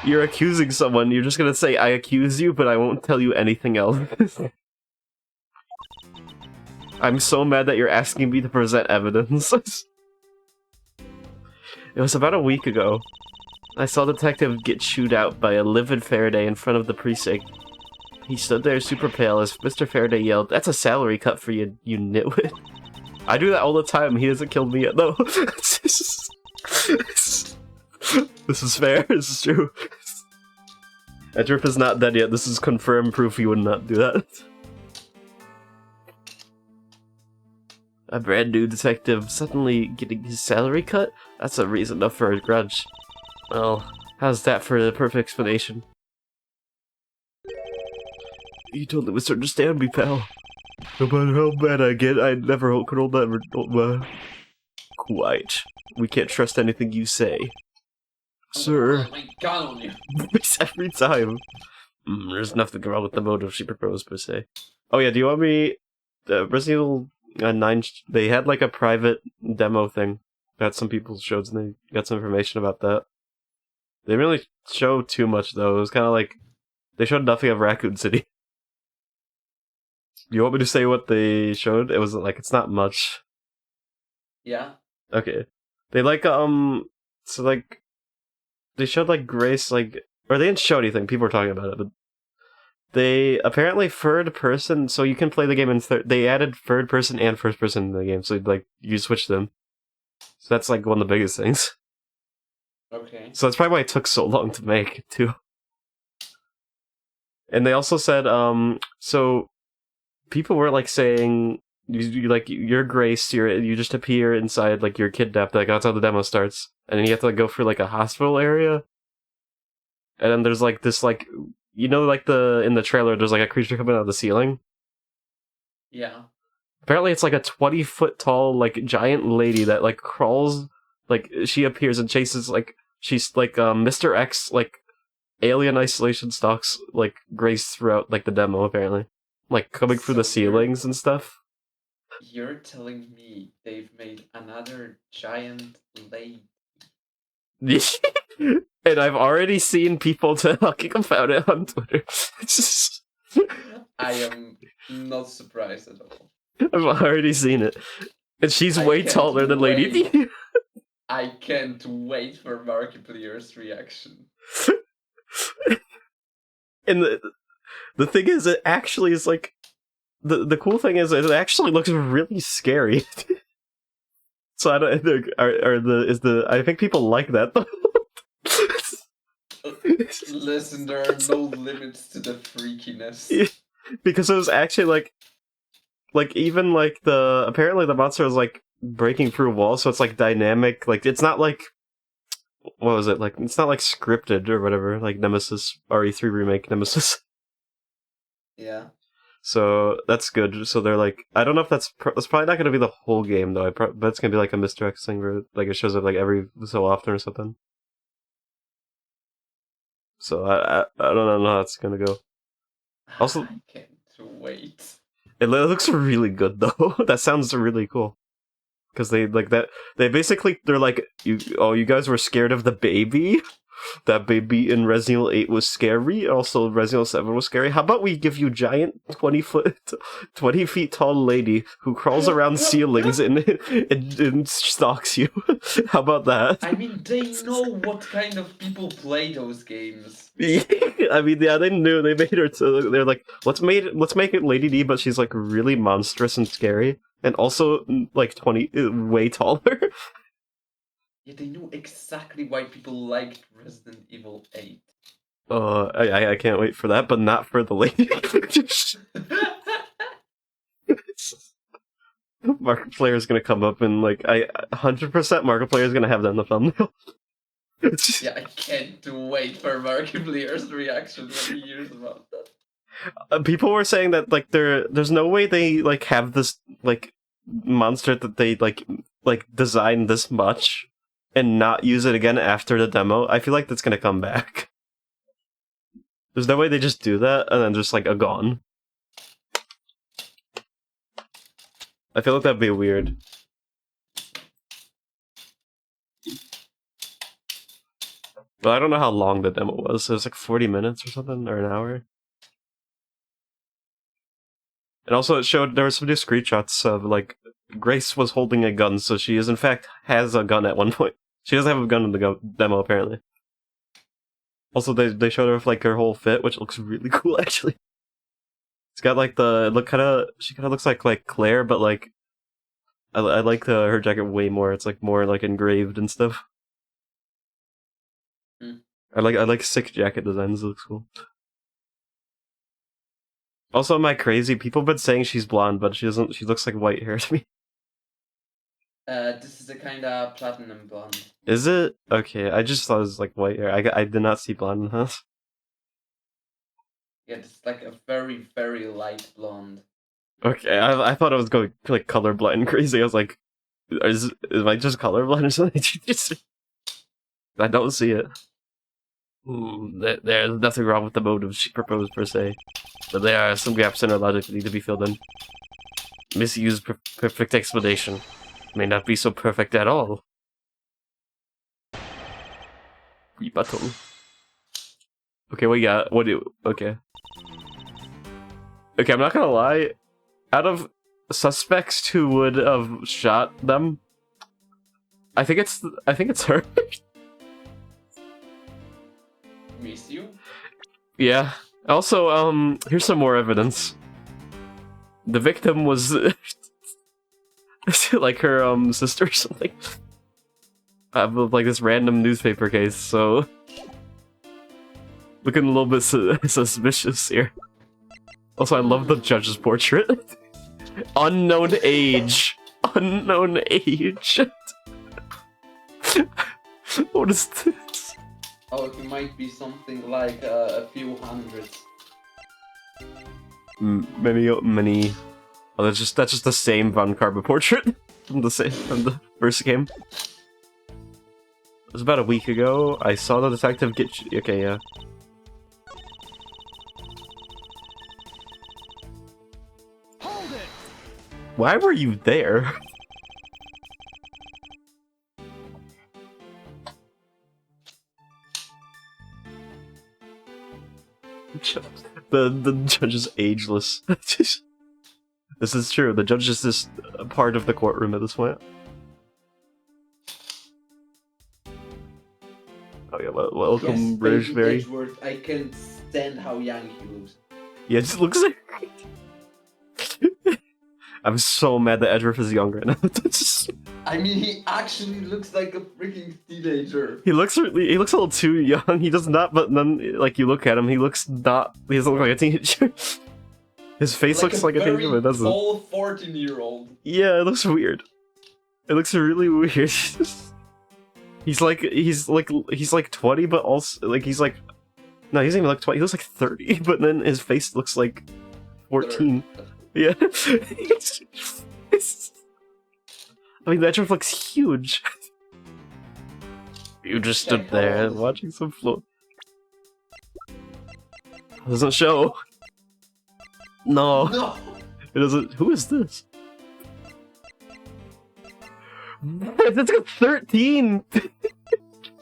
Speaker 1: You're accusing someone, you're just gonna say, I accuse you, but I won't tell you anything else. I'm so mad that you're asking me to present evidence. It was about a week ago. I saw the detective get chewed out by a livid Faraday in front of the precinct. He stood there super pale as Mr. Faraday yelled, "That's a salary cut for you, you nitwit." I do that all the time, he hasn't killed me yet, though. This is fair, this is true. Edgeworth is not dead yet, this is confirmed proof he would not do that. A brand new detective suddenly getting his salary cut? That's a reason enough for a grudge. Well, how's that for the perfect explanation? You totally misunderstand me, pal. No matter how bad I get, I never could hold that. Quiet. We can't trust anything you say. Sir.
Speaker 3: Oh my god on you.
Speaker 1: Every time. There's nothing wrong with the motive she proposed, per se. Oh yeah, do you want me... Resident Evil 9, they had like a private demo thing that some people showed, and they got some information about that. They didn't really show too much, though. It was kind of like... They showed nothing of Raccoon City. You want me to say what they showed? It was like, it's not much.
Speaker 3: Yeah?
Speaker 1: Okay. They like, so like... They showed like Grace, like... Or they didn't show anything, people were talking about it, but... They apparently third person, so you can play the game in they added third person and first person in the game, so like you switch them. So that's like one of the biggest things.
Speaker 3: Okay.
Speaker 1: So that's probably why it took so long to make, too. And they also said, so people were like saying, you like you're Grace, you just appear inside like you're kidnapped, like that's how the demo starts, and then you have to like, go through like a hospital area, and then there's like this like. You know, like in the trailer, there's like a creature coming out of the ceiling?
Speaker 3: Yeah.
Speaker 1: Apparently it's like a 20-foot tall, like, giant lady that, like, crawls, like, she appears and chases, like, she's, like, Mr. X, like, alien isolation stalks, like, Grace throughout, like, the demo, apparently. Like, coming through the ceilings and stuff.
Speaker 3: You're telling me they've made another giant lady?
Speaker 1: And I've already seen people talking about it on Twitter.
Speaker 3: I am not surprised at all.
Speaker 1: I've already seen it. And she's way taller than Lady D.
Speaker 3: I can't wait for Markiplier's reaction.
Speaker 1: And the thing is, it actually is like... The cool thing is, it actually looks really scary. So I don't... I think people like that, though.
Speaker 3: Listen, there are no limits to the freakiness.
Speaker 1: Yeah, because it was actually like even like apparently the monster was like breaking through walls, so it's like dynamic. Like it's not like what was it like? It's not like scripted or whatever. Like Nemesis RE3 remake Nemesis.
Speaker 3: Yeah.
Speaker 1: So that's good. So they're like, I don't know if that's probably not going to be the whole game though. Bet it's going to be like a misdirect thing where like it shows up like every so often or something. So I don't know how it's going to go. Also,
Speaker 3: I can't wait.
Speaker 1: it looks really good though. That sounds really cool. Because they like that. They're like, you guys were scared of the baby. That baby in Resident Evil 8 was scary. Also, Resident Evil 7 was scary. How about we give you giant 20 feet tall lady who crawls around ceilings and stalks you? How about that?
Speaker 3: I mean, they know what kind of people play those games.
Speaker 1: I mean, yeah, they knew. They made her. They're like, let's make it Lady D, but she's like really monstrous and scary, and also like 20, way taller.
Speaker 3: Yeah, they knew exactly why people liked Resident Evil 8.
Speaker 1: I can't wait for that, but not for the lady. Markiplier is gonna come up and like 100% Markiplier is gonna have that in the thumbnail.
Speaker 3: Yeah, I can't wait for Markiplier's reaction when he hears about that.
Speaker 1: People were saying that like there's no way they like have this like monster that they like design this much and not use it again after the demo. I feel like that's gonna come back. There's no way they just do that and then just like a gone. I feel like that'd be weird. But I don't know how long the demo was. It was like 40 minutes or something, or an hour. And also it showed there were some new screenshots of like Grace was holding a gun, so she is in fact has a gun at one point. She doesn't have a gun in the demo apparently. Also, they showed her with like her whole fit, which looks really cool actually. It's got like she kind of looks like Claire, but like I like her jacket way more. It's like more like engraved and stuff.
Speaker 3: Mm.
Speaker 1: I like sick jacket designs. It looks cool. Also, am I crazy? People have been saying she's blonde, but she doesn't. She looks like white hair to me.
Speaker 3: This is a kind of platinum blonde.
Speaker 1: Is it? Okay, I just thought it was like white hair. I did not see blonde in this.
Speaker 3: Yeah, it's like a very, very light blonde.
Speaker 1: Okay, I thought I was going like colorblind crazy. I was like, am I just colorblind or something? I don't see it. There's nothing wrong with the motives she proposed per se, but there are some gaps in her logic that need to be filled in. Misused perfect explanation may not be so perfect at all. Button. Okay, what you got? Okay. Okay, I'm not gonna lie. Out of suspects who would have shot them, I think it's her.
Speaker 3: Miss you?
Speaker 1: Yeah. Also, here's some more evidence. The victim was like her sister or something. Like this random newspaper case, so looking a little bit suspicious here. Also, I love the judge's portrait. Unknown age. Unknown age. What is this?
Speaker 3: Oh, it might be something like a few hundreds.
Speaker 1: Many. Oh, that's just the same Von Karma portrait from the first game. It was about a week ago. I saw the detective get. Okay, yeah.
Speaker 2: Hold it!
Speaker 1: Why were you there? The judge is ageless. This is true. The judge is just a part of the courtroom at this point. Oh yeah, welcome,
Speaker 3: Yes,
Speaker 1: British
Speaker 3: baby
Speaker 1: Mary.
Speaker 3: Edgeworth, I can't stand how young he looks.
Speaker 1: Yeah, it just looks like. I'm so mad that Edgeworth is younger now.
Speaker 3: I mean, he actually looks like a freaking teenager.
Speaker 1: He looks a little too young. He does not, but then like you look at him, he doesn't look like a teenager. His face looks like a teenager, but it doesn't.
Speaker 3: Tall 14-year-old.
Speaker 1: Yeah, it looks weird. It looks really weird. He's like 20, but also like he's like, no, he doesn't even look 20. He looks like 30, but then his face looks like 14. Yeah. I mean, that looks huge. You just stood there watching some float. It doesn't show. No.
Speaker 3: No!
Speaker 1: It doesn't. Who is this? That's got 13!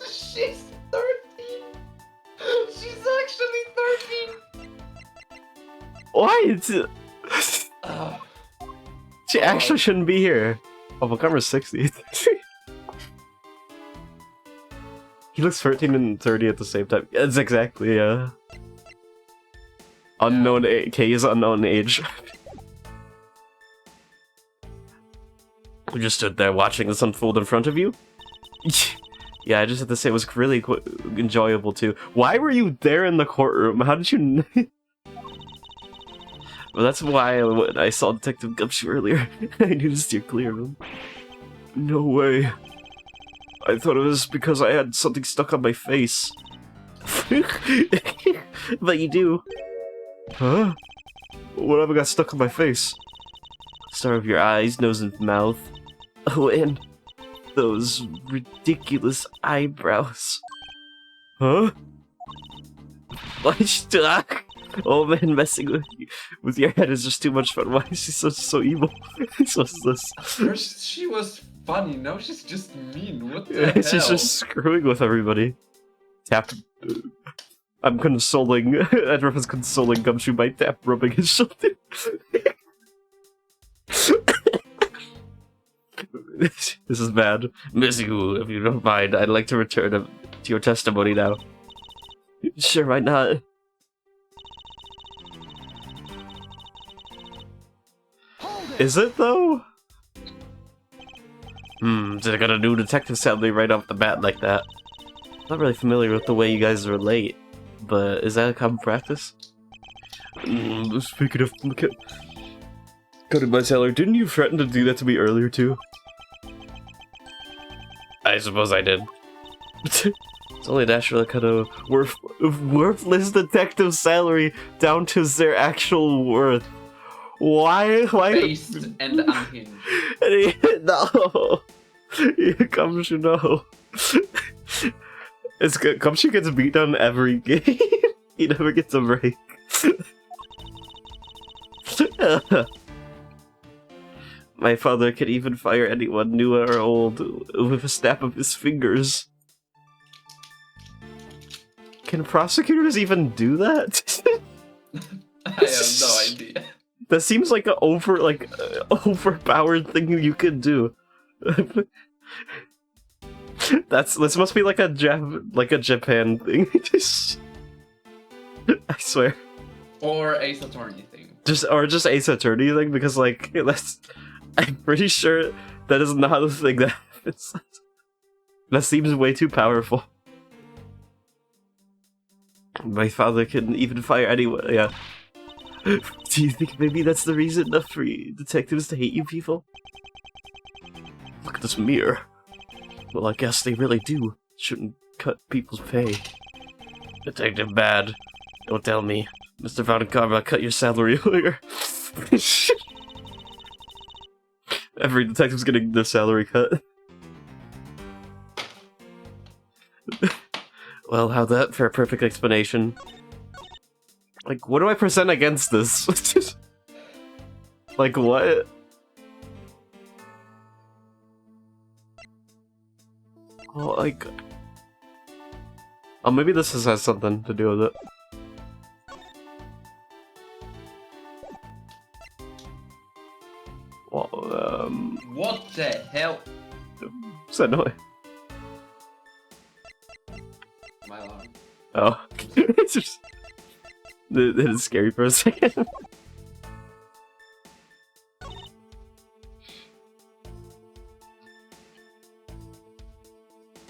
Speaker 3: She's 13! She's actually 13!
Speaker 1: Why? It's...
Speaker 3: Oh.
Speaker 1: She actually shouldn't be here. Oh, Montgomery's 60. He looks 13 and 30 at the same time. It's exactly, yeah. Unknown age. K is unknown age. You just stood there watching this unfold in front of you? Yeah, I just have to say it was really enjoyable too. Why were you there in the courtroom? How did you... Well, that's why I saw Detective Gumshoe earlier. I knew to steer clear of him. No way. I thought it was because I had something stuck on my face. But you do. Huh? Whatever got stuck on my face? Start of your eyes, nose, and mouth. Oh, and those ridiculous eyebrows. Huh? Why stuck? Oh man, messing with your head is just too much fun. Why is she so evil? What's this?
Speaker 3: First she was funny, now she's just mean. What the hell?
Speaker 1: She's just screwing with everybody. Tap. I'm consoling. Edward's consoling Gumshoe by tap rubbing his shoulder. This is bad. Miss you, if you don't mind, I'd like to return to your testimony now. Sure, why not? Is it though? Did I got a new detective salary right off the bat like that? Not really familiar with the way you guys relate, but is that a common practice? Speaking of cutting my salary, didn't you threaten to do that to me earlier too? I suppose I did. It's only natural to cut a worthless detective salary down to their actual worth. Why?
Speaker 3: Based and unhinged.
Speaker 1: No. Gumshoe, no. It's good. Gumshoe gets beat down every game. He never gets a break. My father could even fire anyone, new or old, with a snap of his fingers. Can prosecutors even do that?
Speaker 3: I have no idea.
Speaker 1: That seems like an overpowered thing you could do. This must be like a Japan thing. I swear.
Speaker 3: Or Ace Attorney thing.
Speaker 1: Just Ace Attorney thing, because like I'm pretty sure that is not a thing that happens. That seems way too powerful. My father couldn't even fire anyone. Yeah. Do you think maybe that's the reason enough for detectives to hate you people? Look at this mirror. Well, I guess they really do. Shouldn't cut people's pay. Detective Bad. Don't tell me. Mr. Valencarva cut your salary earlier. Every detective's getting their salary cut. Well, how'd that for a perfect explanation? Like, what do I present against this? Like, what? Oh, like... Oh, maybe this has something to do with it. Well,
Speaker 3: What the hell?
Speaker 1: what's that noise?
Speaker 3: My alarm.
Speaker 1: Oh. It's just... It is scary for a second.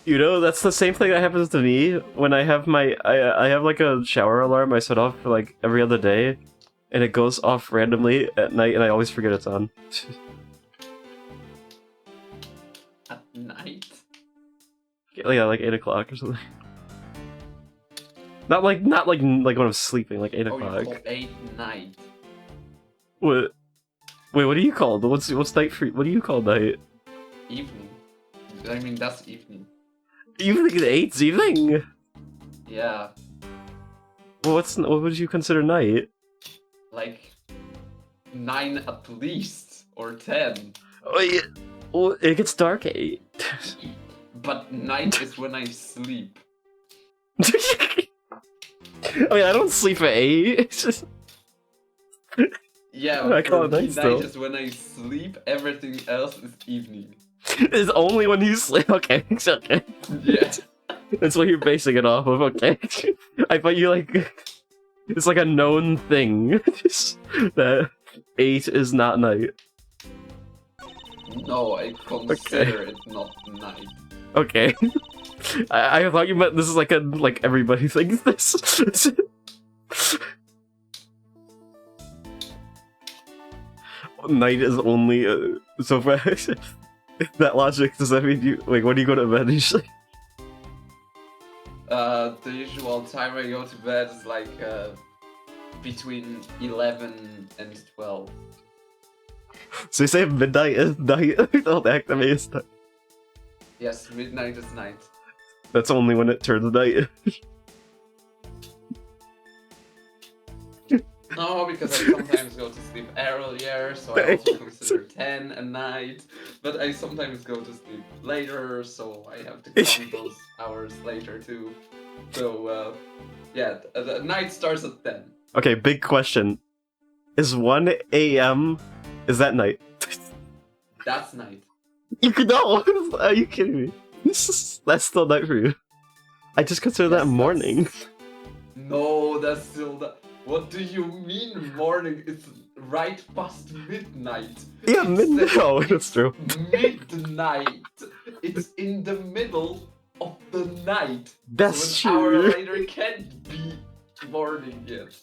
Speaker 1: You know, that's the same thing that happens to me when I have my... I have like a shower alarm I set off for like every other day, and it goes off randomly at night, and I always forget it's on.
Speaker 3: At night?
Speaker 1: Yeah, like 8 o'clock or something. Not like when I'm sleeping, like 8
Speaker 3: Oh,
Speaker 1: o'clock.
Speaker 3: you call 8 night.
Speaker 1: What? Wait, what do you call it? What's night for? What do you call night?
Speaker 3: Evening. I mean, that's evening.
Speaker 1: Evening at 8's evening.
Speaker 3: Yeah,
Speaker 1: Well, what would you consider night?
Speaker 3: like 9 at least, or 10.
Speaker 1: Oh, yeah. Well, it gets dark at 8.
Speaker 3: But night is when I sleep.
Speaker 1: I mean, I don't sleep at 8. It's just...
Speaker 3: Yeah,
Speaker 1: I
Speaker 3: but
Speaker 1: call
Speaker 3: for
Speaker 1: it
Speaker 3: me,
Speaker 1: night
Speaker 3: night
Speaker 1: still.
Speaker 3: is when I sleep, everything else is evening.
Speaker 1: It's only when you sleep. Okay, it's okay.
Speaker 3: Yeah.
Speaker 1: That's what you're basing it off of. Okay. I thought you like. It's like a known thing that 8 is not night.
Speaker 3: No, I consider it not night.
Speaker 1: Okay. I thought you meant this is like everybody thinks this. Night is only so fast. That logic, does that mean you like when do you go to bed usually?
Speaker 3: The usual time I go to bed is like between 11 and 12.
Speaker 1: So you say midnight is night? Don't activate is night.
Speaker 3: Yes, midnight is night.
Speaker 1: That's only when it turns night.
Speaker 3: No, because I sometimes go to sleep earlier, so I also consider 10 a night. But I sometimes go to sleep later, so I have to count those hours later too. So, yeah, the night starts at 10.
Speaker 1: Okay, big question. Is 1 a.m. is that night?
Speaker 3: That's night.
Speaker 1: You could know. Are you kidding me? That's still night for you. I just consider that morning.
Speaker 3: No, that's still that. What do you mean morning? It's right past midnight.
Speaker 1: Yeah, midnight. Oh, that's true.
Speaker 3: Midnight. It's in the middle of the night.
Speaker 1: That's
Speaker 3: so an hour
Speaker 1: true.
Speaker 3: later can't be morning yet.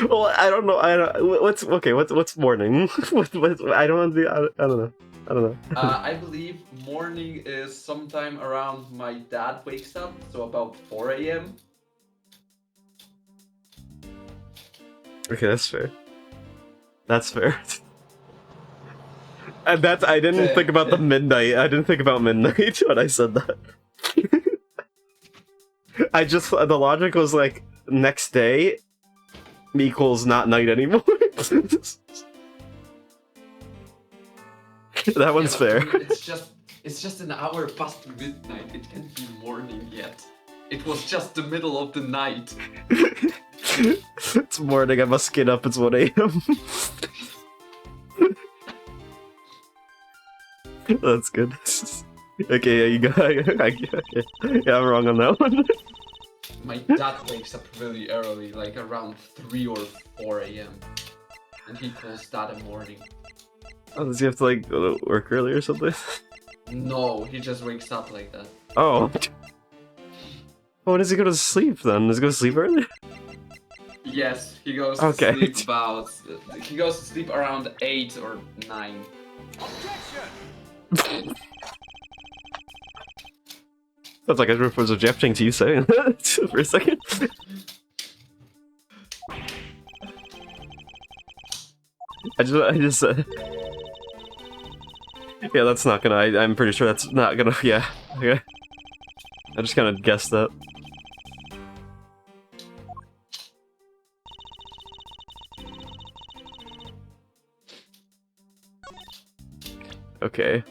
Speaker 1: Well, I don't know. What's morning? I don't know. I don't know.
Speaker 3: I believe morning is sometime around my dad wakes up, so about 4 a.m.
Speaker 1: Okay, that's fair. That's fair. And I didn't think about the midnight. I didn't think about midnight when I said that. The logic was like, next day equals not night anymore. That one's fair.
Speaker 3: It's just an hour past midnight. It can't be morning yet. It was just the middle of the night.
Speaker 1: It's morning, I must get up, it's 1 a.m. That's good. Okay, yeah, you got yeah, I'm wrong on that one.
Speaker 3: My dad wakes up really early, like around 3 or 4 a.m. And he calls that a morning.
Speaker 1: Oh, does he have to like go to work early or something?
Speaker 3: No, he just wakes up like that.
Speaker 1: Oh. When does he go to sleep then? Does he go to sleep early?
Speaker 3: Yes, he goes to sleep he goes to sleep around 8 or 9.
Speaker 2: Objection!
Speaker 1: Sounds like I was objecting to you saying that for a second. I just yeah, that's not gonna, I'm pretty sure that's not gonna, yeah. Okay. I just kinda guessed that. Okay.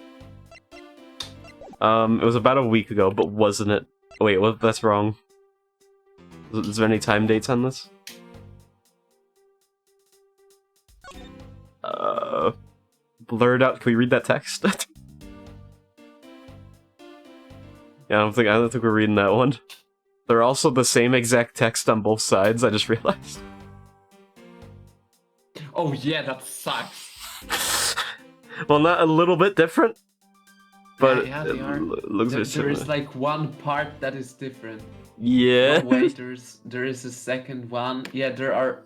Speaker 1: It was about a week ago, but wasn't it? Wait, what? That's wrong. Is there any time dates on this? Blurred out. Can we read that text? Yeah, I don't think we're reading that one. They're also the same exact text on both sides, I just realized.
Speaker 3: Oh yeah, that sucks.
Speaker 1: Well, not a little bit different, but
Speaker 3: yeah, they are.
Speaker 1: Looks very
Speaker 3: There
Speaker 1: similar.
Speaker 3: is like one part that is different.
Speaker 1: Yeah.
Speaker 3: Oh, wait, there is a second one. Yeah, there are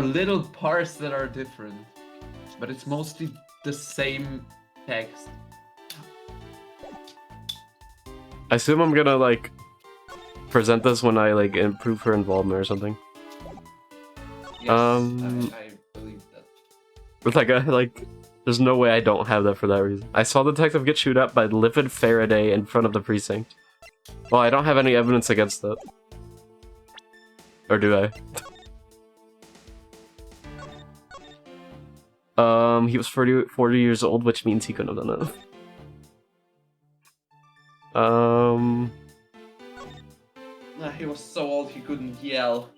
Speaker 3: little parts that are different, but it's mostly the same text.
Speaker 1: I assume I'm gonna like present this when I like improve her involvement or something.
Speaker 3: Yes,
Speaker 1: Um,
Speaker 3: I believe that.
Speaker 1: With like, there's no way I don't have that for that reason. I saw the detective get chewed up by livid Faraday in front of the precinct. Well, I don't have any evidence against that. Or do I? He was 40 years old, which means he couldn't have done it.
Speaker 3: He was so old he couldn't yell.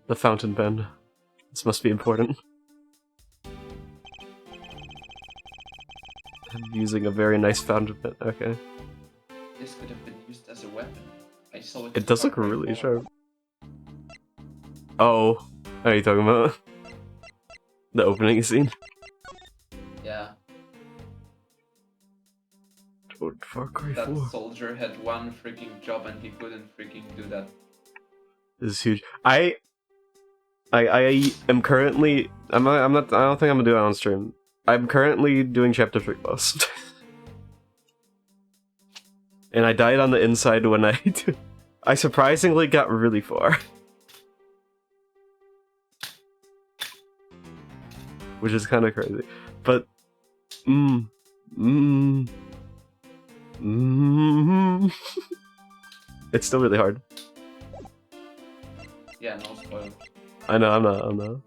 Speaker 1: The fountain pen. This must be important. I'm using a very nice fountain pen. Okay.
Speaker 3: This could have been used as a weapon. I saw it.
Speaker 1: It does look really sharp. Oh, what are you talking about? The opening scene?
Speaker 3: Yeah.
Speaker 1: Toad Far Cry
Speaker 3: That
Speaker 1: 4.
Speaker 3: soldier had one freaking job and he couldn't freaking do that.
Speaker 1: This is huge. I am currently. I don't think I'm gonna do it on stream. I'm currently doing chapter 3 boss. And I died on the inside when I surprisingly got really far. Which is kind of crazy. But it's still really hard.
Speaker 3: Yeah, no spoil.
Speaker 1: I know, I'm not.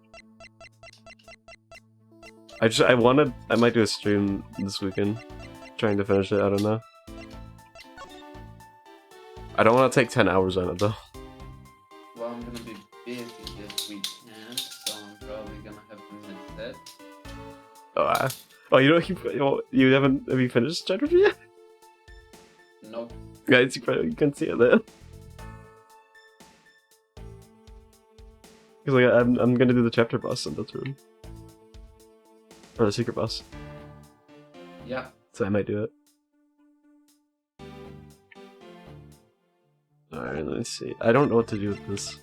Speaker 1: I might do a stream this weekend. Trying to finish it, I don't know. I don't want to take 10 hours on it though.
Speaker 3: Well, I'm gonna be busy this weekend, so I'm probably gonna have them instead.
Speaker 1: You haven't, have you finished chapter 3 yet?
Speaker 3: Nope.
Speaker 1: Guys, you can see it there. Because like, I'm gonna do the chapter boss in this room. Or the secret boss.
Speaker 3: Yeah.
Speaker 1: So I might do it. Alright, let me see. I don't know what to do with this.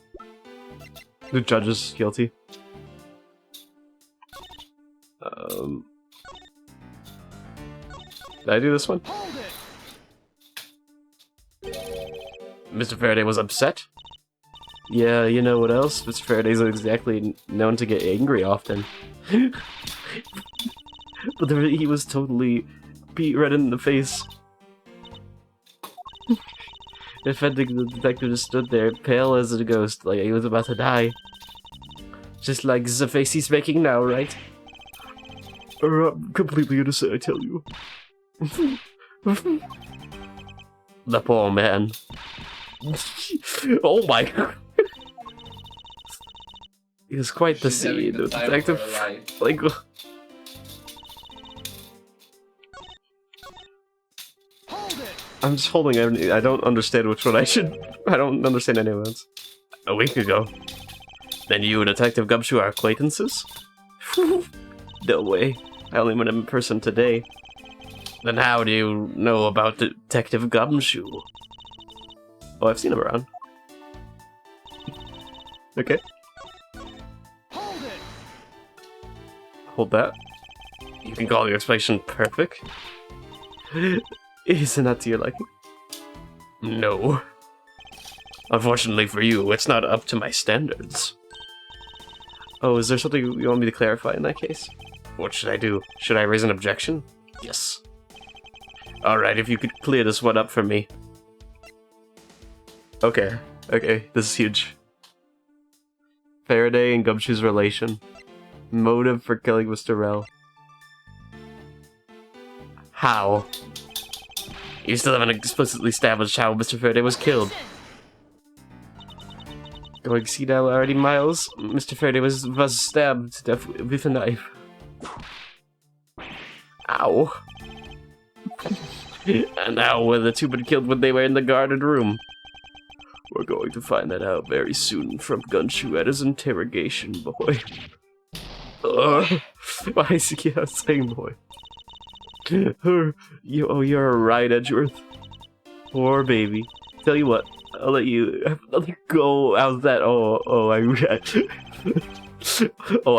Speaker 1: The judge is guilty. Did I do this one?
Speaker 2: Hold it!
Speaker 1: Mr. Faraday was upset? Yeah, you know what else? Mr. Faraday's exactly known to get angry often. But he was totally beat red in the face. The detective just stood there, pale as a ghost, like he was about to die. Just like the face he's making now, right? I'm completely innocent, I tell you. The poor man. Oh my god. It was quite the
Speaker 3: She's having
Speaker 1: scene. The
Speaker 3: the time of
Speaker 1: detective,
Speaker 3: her life.
Speaker 1: like,
Speaker 2: Hold it!
Speaker 1: I'm just holding everything. I don't understand which one I should. I don't understand any of this. A week ago. Then you and Detective Gumshoe are acquaintances? No way. I only met him in person today. Then how do you know about Detective Gumshoe? Oh, I've seen him around. Okay.
Speaker 2: Hold it!
Speaker 1: Hold that. You can call your explanation perfect. Isn't that to your liking? No. Unfortunately for you, it's not up to my standards. Oh, is there something you want me to clarify in that case? What should I do? Should I raise an objection? Yes. Alright, if you could clear this one up for me. Okay, this is huge. Faraday and Gumshoe's relation. Motive for killing Mr. Rell. How? You still haven't explicitly established how Mr. Faraday was killed. Going see now already, Miles. Mr. Faraday was stabbed to death with a knife. Ow. And now were the two been killed when they were in the guarded room? We're going to find that out very soon from Gumshoe at his interrogation, boy. Why is he saying boy? You're right, Edgeworth. Poor baby. Tell you what, I'll let you go. How's that? Oh, I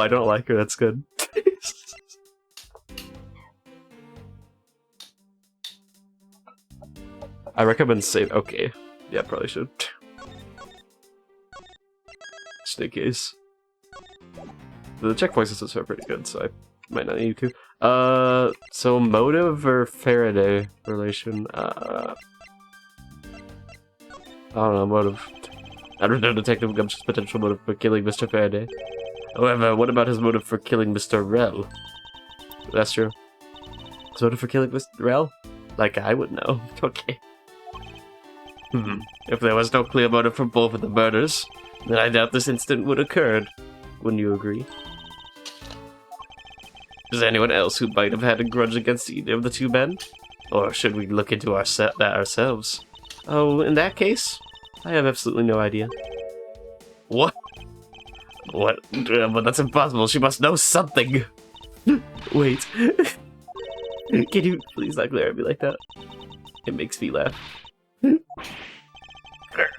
Speaker 1: don't like her. That's good. I recommend save. Okay, yeah, probably should. just in case. The checkpoint systems are pretty good, so I might not need to. So motive or Faraday relation? I don't know, motive. I don't know Detective Gumshoe's potential motive for killing Mr. Faraday. However, what about his motive for killing Mr. Rel? That's true. His motive for killing Mr. Rel? Like I would know. Okay. If there was no clear motive for both of the murders, then I doubt this incident would have occurred. Wouldn't you agree? Is there anyone else who might have had a grudge against either of the two men? Or should we look into that ourselves? Oh, in that case, I have absolutely no idea. What? What? But that's impossible. She must know something. Wait. Can you please not glare at me like that? It makes me laugh. I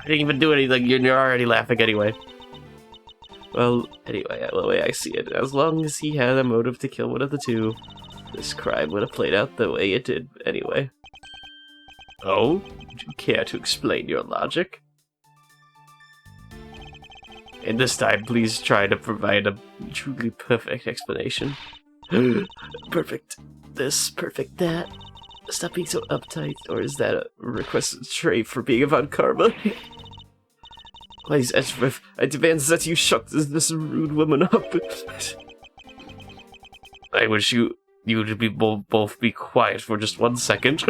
Speaker 1: didn't even do anything. You're already laughing anyway. Well, anyway, the way I see it, as long as he had a motive to kill one of the two, this crime would have played out the way it did anyway. Oh? Would you care to explain your logic? And this time, please try to provide a truly perfect explanation. Perfect this, perfect that. Stop being so uptight, or is that a requested trait for being Von Karma? Please, Edgeworth, I demand that you shut this rude woman up. I wish you to be both be quiet for just 1 second.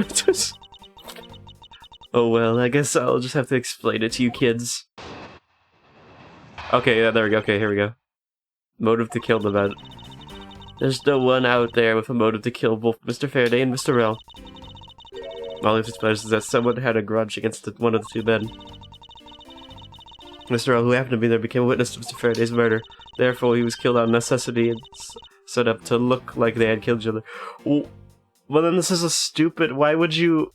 Speaker 1: Oh well, I guess I'll just have to explain it to you kids. Okay, yeah, there we go. Okay, here we go. Motive to kill the man. There's no one out there with a motive to kill both Mr. Faraday and Mr. Rel. All it explains is that someone had a grudge against one of the two men. Mr. Rel, who happened to be there, became a witness to Mr. Faraday's murder. Therefore, he was killed out of necessity and set up to look like they had killed each other. Well, then this is a stupid... Why would you...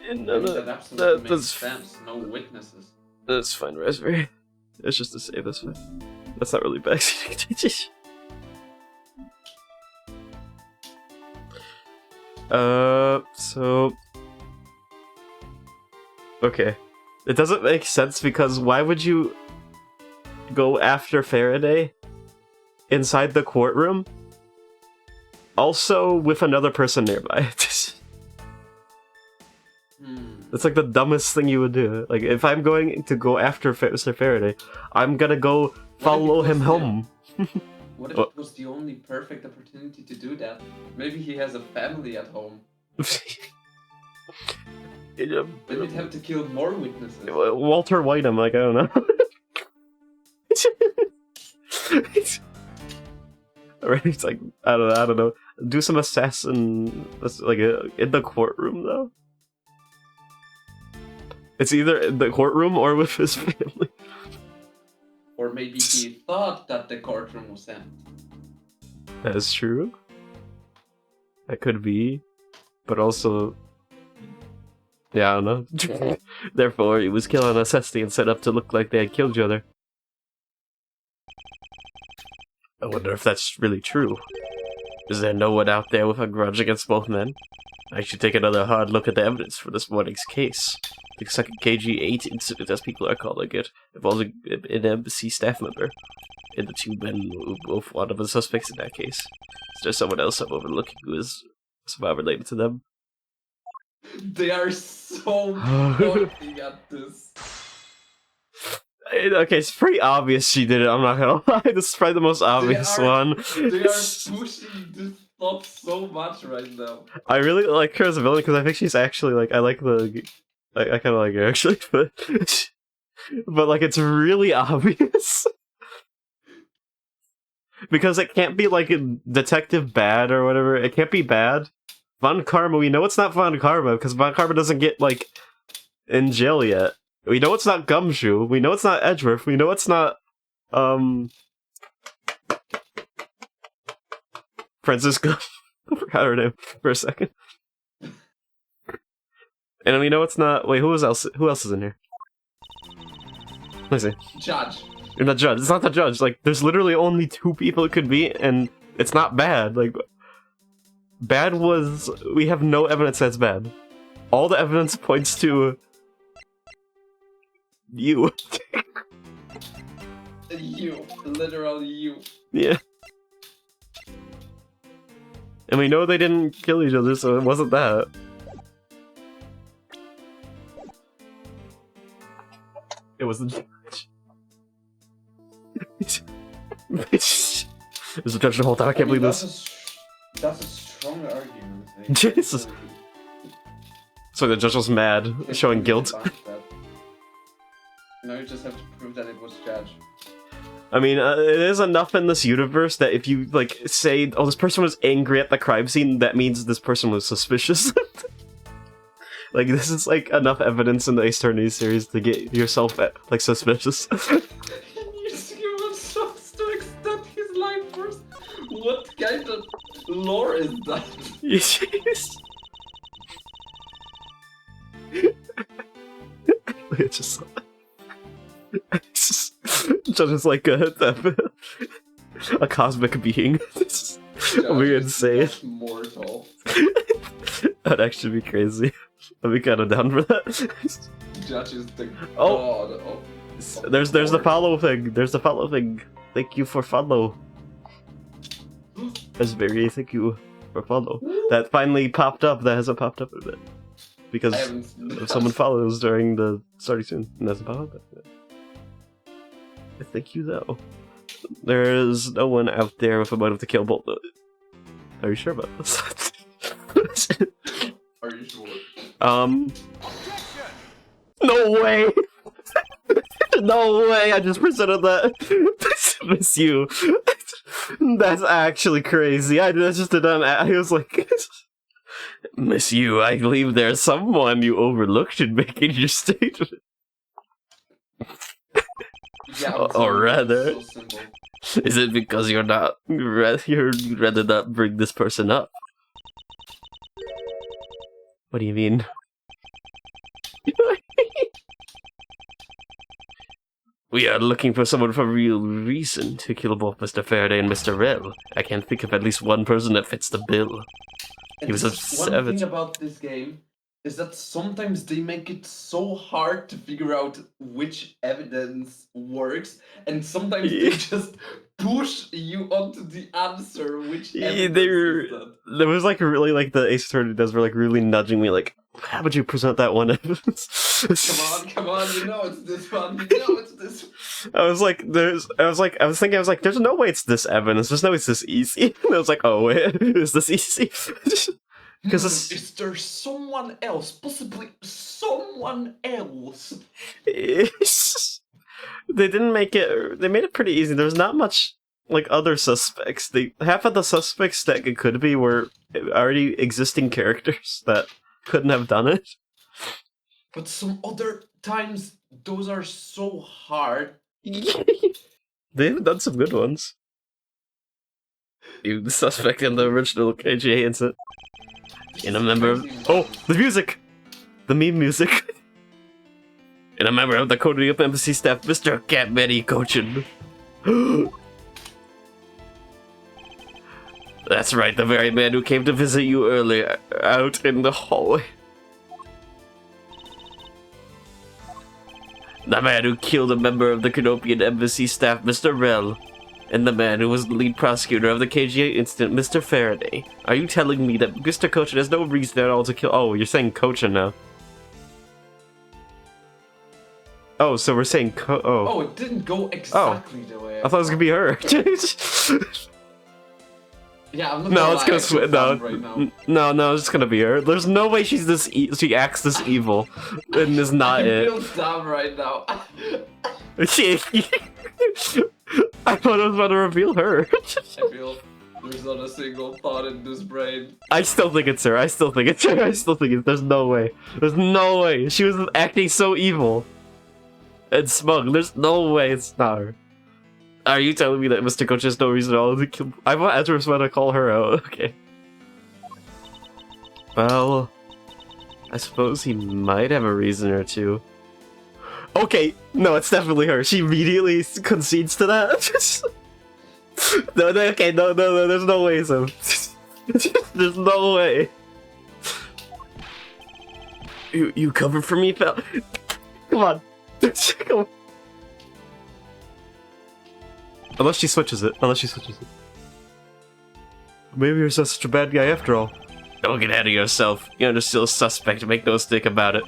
Speaker 3: That absolutely makes sense. No witnesses.
Speaker 1: That's fine, Raspberry. It's just to save this one. That's not really bad. So... Okay. It doesn't make sense because why would you go after Faraday inside the courtroom? Also with another person nearby. It's like the dumbest thing you would do. Like, if I'm going to go after Mr. Faraday, I'm gonna go follow him home.
Speaker 3: What if it was the only perfect opportunity to do that? Maybe he has a family at home. Then we'd have to kill more witnesses.
Speaker 1: Walter White'em, like, I don't know. Right? It's like, I don't know. Do some assassin, like, in the courtroom, though? It's either in the courtroom or with his family.
Speaker 3: Or maybe he thought that the courtroom was empty.
Speaker 1: That is true. That could be. But also... Yeah, I don't know. Therefore, he was killed on necessity and set up to look like they had killed each other. I wonder if that's really true. Is there no one out there with a grudge against both men? I should take another hard look at the evidence for this morning's case. The second KG-8 incident, as people are calling it, involving an embassy staff member. And the two men were both one of the suspects in that case. Is there someone else I'm overlooking who is somehow related to them?
Speaker 3: They are so looking at this.
Speaker 1: Okay, it's pretty obvious she did it, I'm not gonna lie. This is probably the most obvious one.
Speaker 3: They are pushing this plot so much right now.
Speaker 1: I really like her as a villain because I think she's actually, like, I like the... I kind of like her, actually, but... but, like, it's really obvious. Because it can't be, like, a Detective Bad or whatever. It can't be bad. Von Karma, we know it's not Von Karma, because Von Karma doesn't get, like, in jail yet. We know it's not Gumshoe. We know it's not Edgeworth. We know it's not, Francisco. I forgot her name for a second. And we know it's not... Wait, who else is in here? Let me see.
Speaker 3: Judge.
Speaker 1: You're not Judge. It's not the Judge. Like, there's literally only 2 people it could be, and it's not bad. Like, bad was... We have no evidence that's bad. all the evidence points to you.
Speaker 3: You, literal you.
Speaker 1: Yeah. And we know they didn't kill each other, so it wasn't that. It was the judge. It was the judge the whole time. I can't believe this.
Speaker 3: That's a strong argument.
Speaker 1: Jesus. So the judge was mad, showing guilt.
Speaker 3: No, you just have to prove that it was judge.
Speaker 1: I mean, it is enough in this universe that if you, like, say, oh, this person was angry at the crime scene, that means this person was suspicious. Like, this is, like, enough evidence in the Ace Attorney series to get yourself, like, suspicious.
Speaker 3: You shots to extend his life force? What kind of lore is that?
Speaker 1: Yes. It's just... Judge is like a cosmic being. We're insane.
Speaker 3: Mortal.
Speaker 1: That'd actually be crazy. I'd be kind of down for that.
Speaker 3: Judge is the
Speaker 1: oh.
Speaker 3: god of
Speaker 1: There's the follow thing. There's the follow thing. Thank you for follow. That's very thank you for follow. That finally popped up. That hasn't popped up in a bit. Because if someone follows during the starting soon, and that's about it. Thank you though. There's no one out there with a motive to kill Bolt. Are you sure about this?
Speaker 3: Are you sure?
Speaker 1: No way! No way! I just presented that. Miss you. That's actually crazy. I just did that. I was like, Miss you, I believe there's someone you overlooked in making your statement.
Speaker 3: Yeah,
Speaker 1: or rather,
Speaker 3: so
Speaker 1: is it because you'd rather not bring this person up? What do you mean? We are looking for someone for real reason to kill both Mr. Faraday and Mr. Rell. I can't think of at least one person that fits the bill. He was a savage.
Speaker 3: One thing about this game is that sometimes they make it so hard to figure out which evidence works, and sometimes they just push you onto the answer, which evidence is that?
Speaker 1: There was like really like the Ace Attorney does were like really nudging me like, how would you present that one evidence?
Speaker 3: Come on, you know it's this one, you know it's this one.
Speaker 1: I was thinking, there's no way it's this evidence, there's no way it's this easy. And I was like, oh wait, is this easy? Because
Speaker 3: is there someone else? Possibly someone else?
Speaker 1: They didn't make it. They made it pretty easy. There's not much like other suspects. Half of the suspects that it could be were already existing characters that couldn't have done it.
Speaker 3: But some other times those are so hard.
Speaker 1: They've done some good ones. You, the suspect in the original KGA incident. In a member of... Oh, the music! The meme music. In a member of the Cody Up Embassy staff, Mr. Cat Betty Cochin. That's right, the very man who came to visit you earlier, out in the hallway. The man who killed a member of the Canopian Embassy staff, Mr. Rell. And the man who was the lead prosecutor of the KGA incident, Mr. Faraday. Are you telling me that Mr. Cochin has no reason at all to kill— Oh, you're saying Cochin now. Oh, so we're saying
Speaker 3: Oh, it didn't go exactly the way
Speaker 1: I thought it was gonna be her.
Speaker 3: Yeah, I'm not
Speaker 1: No,
Speaker 3: gonna
Speaker 1: it's gonna switch. No,
Speaker 3: right now.
Speaker 1: no, it's gonna be her. There's no way she's this. She acts this evil, and is not
Speaker 3: I
Speaker 1: it.
Speaker 3: feel dumb right now.
Speaker 1: I thought I was about to reveal her.
Speaker 3: I feel there's not a single thought in this brain.
Speaker 1: I still think it's her. I still think it's her. I still think it's. There's no way. There's no way. She was acting so evil and smug. There's no way it's not her. Are you telling me that Mr. Coach has no reason at all to kill? I want Ezra's when I call her out. Okay. Well, I suppose he might have a reason or two. Okay, no, it's definitely her. She immediately concedes to that. No, okay, no, there's no way, so. There's no way. You cover for me, pal? Come on. Come on. Unless she switches it. Maybe you're not such a bad guy after all. Don't get ahead of yourself. You're just still a suspect, make no mistake about it.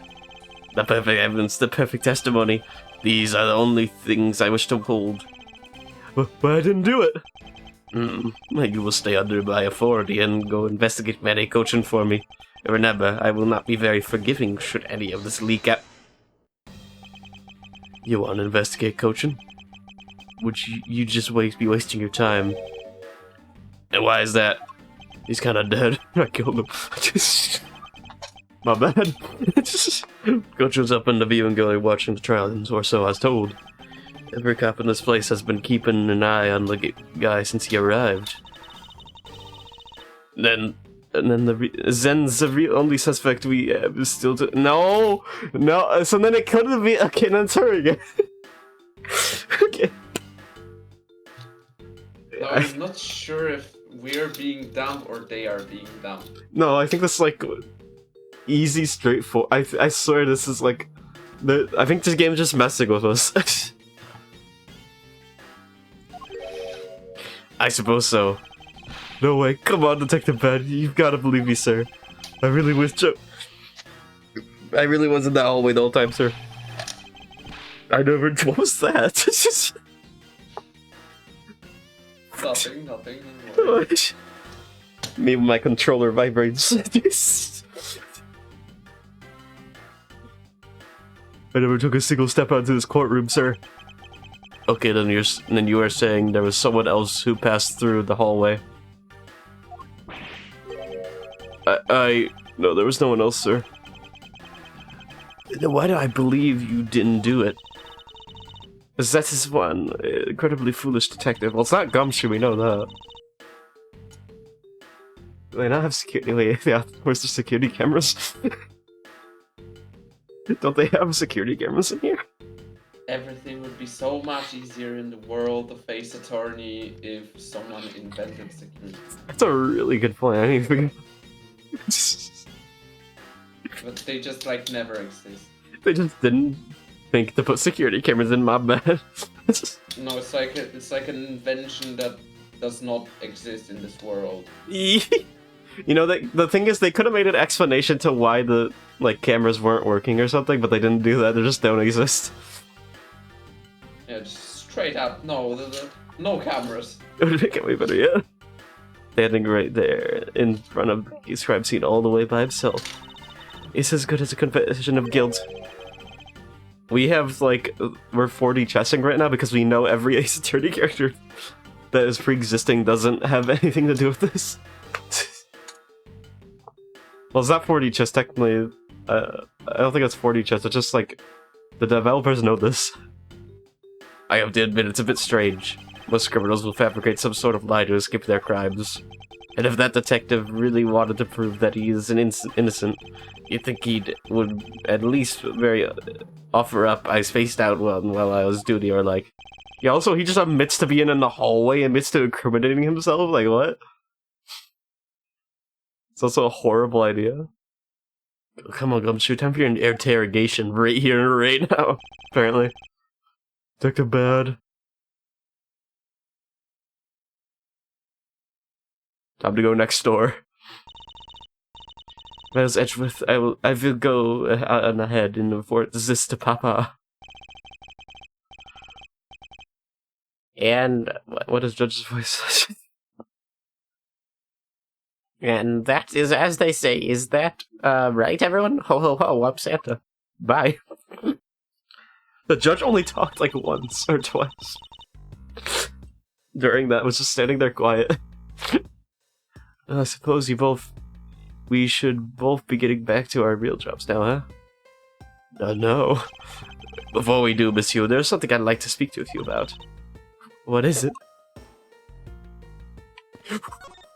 Speaker 1: The perfect evidence, the perfect testimony. These are the only things I wish to hold. But I didn't do it. You will stay under my authority and go investigate Mary Coachin for me. And remember, I will not be very forgiving should any of this leak out. You want to investigate Coachin? Would you just be wasting your time? And why is that? He's kind of dead. I killed him. My bad. Coach was up in the viewing gallery watching the trial, or so I was told. Every cop in this place has been keeping an eye on the guy since he arrived. Zen's the only suspect we have is still to— No! So then it couldn't be— Okay, then it's her again. Okay.
Speaker 3: No, I'm not sure if we're being dumb or they are being dumb.
Speaker 1: No, I think this is like easy, straightforward. I swear this is like I think this game is just messing with us. I suppose so. No way! Come on, Detective Bad. You've got to believe me, sir. I really was I really was in that hallway the whole time, sir. I never— What was that?
Speaker 3: Nothing.
Speaker 1: Maybe my controller vibrates. I never took a single step out into this courtroom, sir. Okay, then you are saying there was someone else who passed through the hallway. No, there was no one else, sir. Then why do I believe you didn't do it? Because that is one incredibly foolish detective. Well, it's not Gumshoe, we know that. Do they not have security? Wait, yeah, where's the security cameras? Don't they have security cameras in here?
Speaker 3: Everything would be so much easier in the world of Ace Attorney if someone invented security.
Speaker 1: That's a really good point. I didn't even
Speaker 3: But they just like never exist.
Speaker 1: They just didn't think to put security cameras in my bed.
Speaker 3: No, it's like an invention that does not exist in this world.
Speaker 1: You know, the thing is, they could have made an explanation to why the cameras weren't working or something, but they didn't do that. They just don't exist.
Speaker 3: Yeah, just straight up, no cameras.
Speaker 1: It would make it way better, yeah. Standing right there in front of his crime scene all the way by himself. It's as good as a confession of guilt. We have, we're 4D chessing right now because we know every Ace Attorney character that is pre-existing doesn't have anything to do with this. Well, it's not 4D chess, technically. I don't think it's 4D chess, it's just, the developers know this. I have to admit, it's a bit strange. Most criminals will fabricate some sort of lie to escape their crimes. And if that detective really wanted to prove that he is an innocent, you'd think would at least offer up I spaced out while I was duty, or yeah, also he just admits to being in the hallway, admits to incriminating himself, what? It's also a horrible idea. Come on, Gumshoe, time for your interrogation right here and right now, apparently. Detective Bad. Time to go next door. As Edgeworth, I will go on ahead and report this to Papa. And what is Judge's voice? And that is as they say. Is that right, everyone? Ho ho ho! I'm Santa. Bye. The judge only talked once or twice. During that, was just standing there quiet. I suppose we should both be getting back to our real jobs now, huh? No. Before we do, monsieur, there's something I'd like to speak to you about. What is it?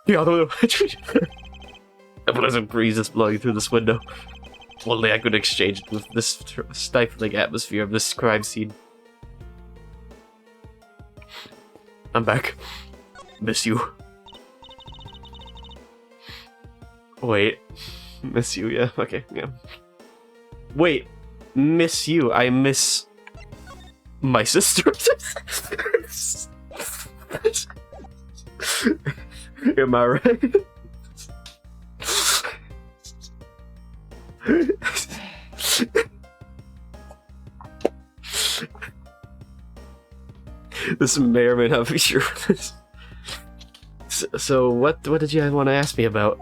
Speaker 1: Yeah, a pleasant breeze is blowing through this window. Only I could exchange it with this stifling atmosphere of this crime scene. I'm back. Miss you. Wait. Miss you, yeah. Okay, yeah. Wait, miss you. I miss my sister. Am I right? This may or may not be true. So what did you want to ask me about?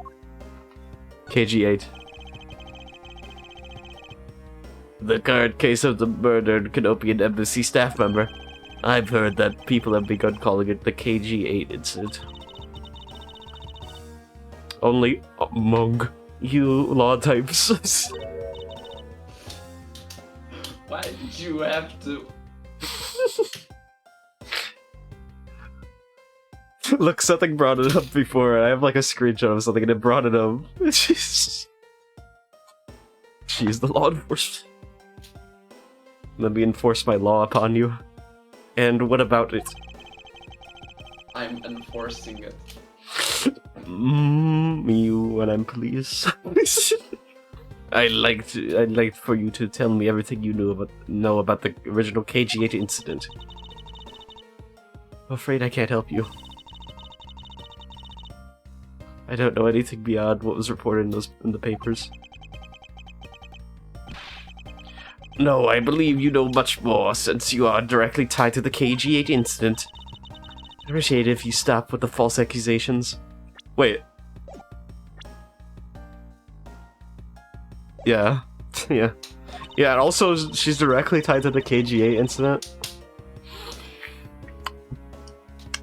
Speaker 1: KG8. The current case of the murdered Canopian embassy staff member. I've heard that people have begun calling it the KG8 incident. Only among you law types.
Speaker 3: Why did you have to?
Speaker 1: Look, something brought it up before. I have like a screenshot of something and it brought it up. She's the law enforcement. Let me enforce my law upon you. And what about it?
Speaker 3: I'm enforcing it.
Speaker 1: You when I'm police. I'd like for you to tell me everything you know about the original KG8 incident. I'm afraid I can't help you. I don't know anything beyond what was reported in the papers. No, I believe you know much more since you are directly tied to the KG8 incident. I'd appreciate it if you stop with the false accusations. Wait. Yeah. Yeah. Yeah, and also she's directly tied to the KG8 incident.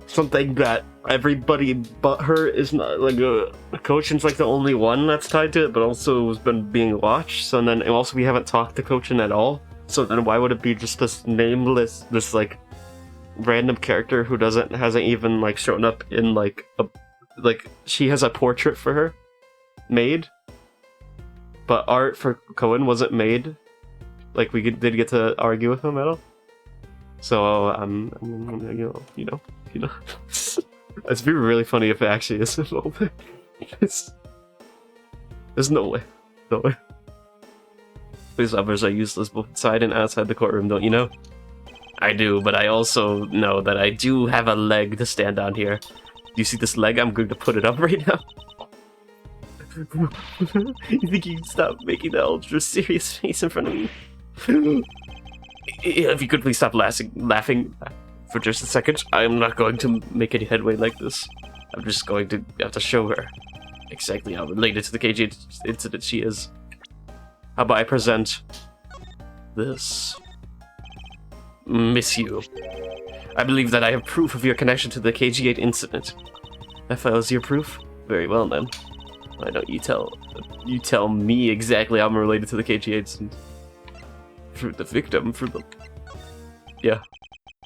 Speaker 1: Something that everybody but her is not, like, Kochin's like the only one that's tied to it, but also has been being watched, so then also we haven't talked to Kochin at all, so then why would it be just this nameless, this, like, random character who hasn't even, like, shown up in, like, she has a portrait for her made, but art for Cohen wasn't made, like, we did get to argue with him at all, so, you know. It'd be really funny if it actually is involved. There's no way. No way. These others are useless both inside and outside the courtroom, don't you know? I do, but I also know that I do have a leg to stand on here. Do you see this leg? I'm going to put it up right now. You think you can stop making that ultra serious face in front of me? If you could please stop laughing for just a second. I'm not going to make any headway like this. I'm just going to have to show her exactly how related to the KG incident she is. How about I present this? Miss you. I believe that I have proof of your connection to the KG8 incident. That files your proof? Very well then. Why don't you tell me exactly how I'm related to the KG8 incident? Through the victim, yeah.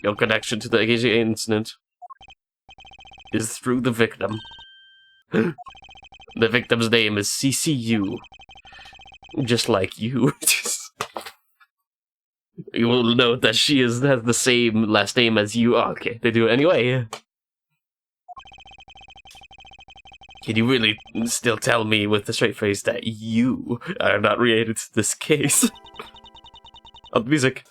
Speaker 1: Your connection to the KG8 incident is through the victim. The victim's name is CCU. Just like you. You will note that she has the same last name as you. Oh, okay, they do it anyway. Can you really still tell me with a straight face that you are not related to this case? Oh, the music.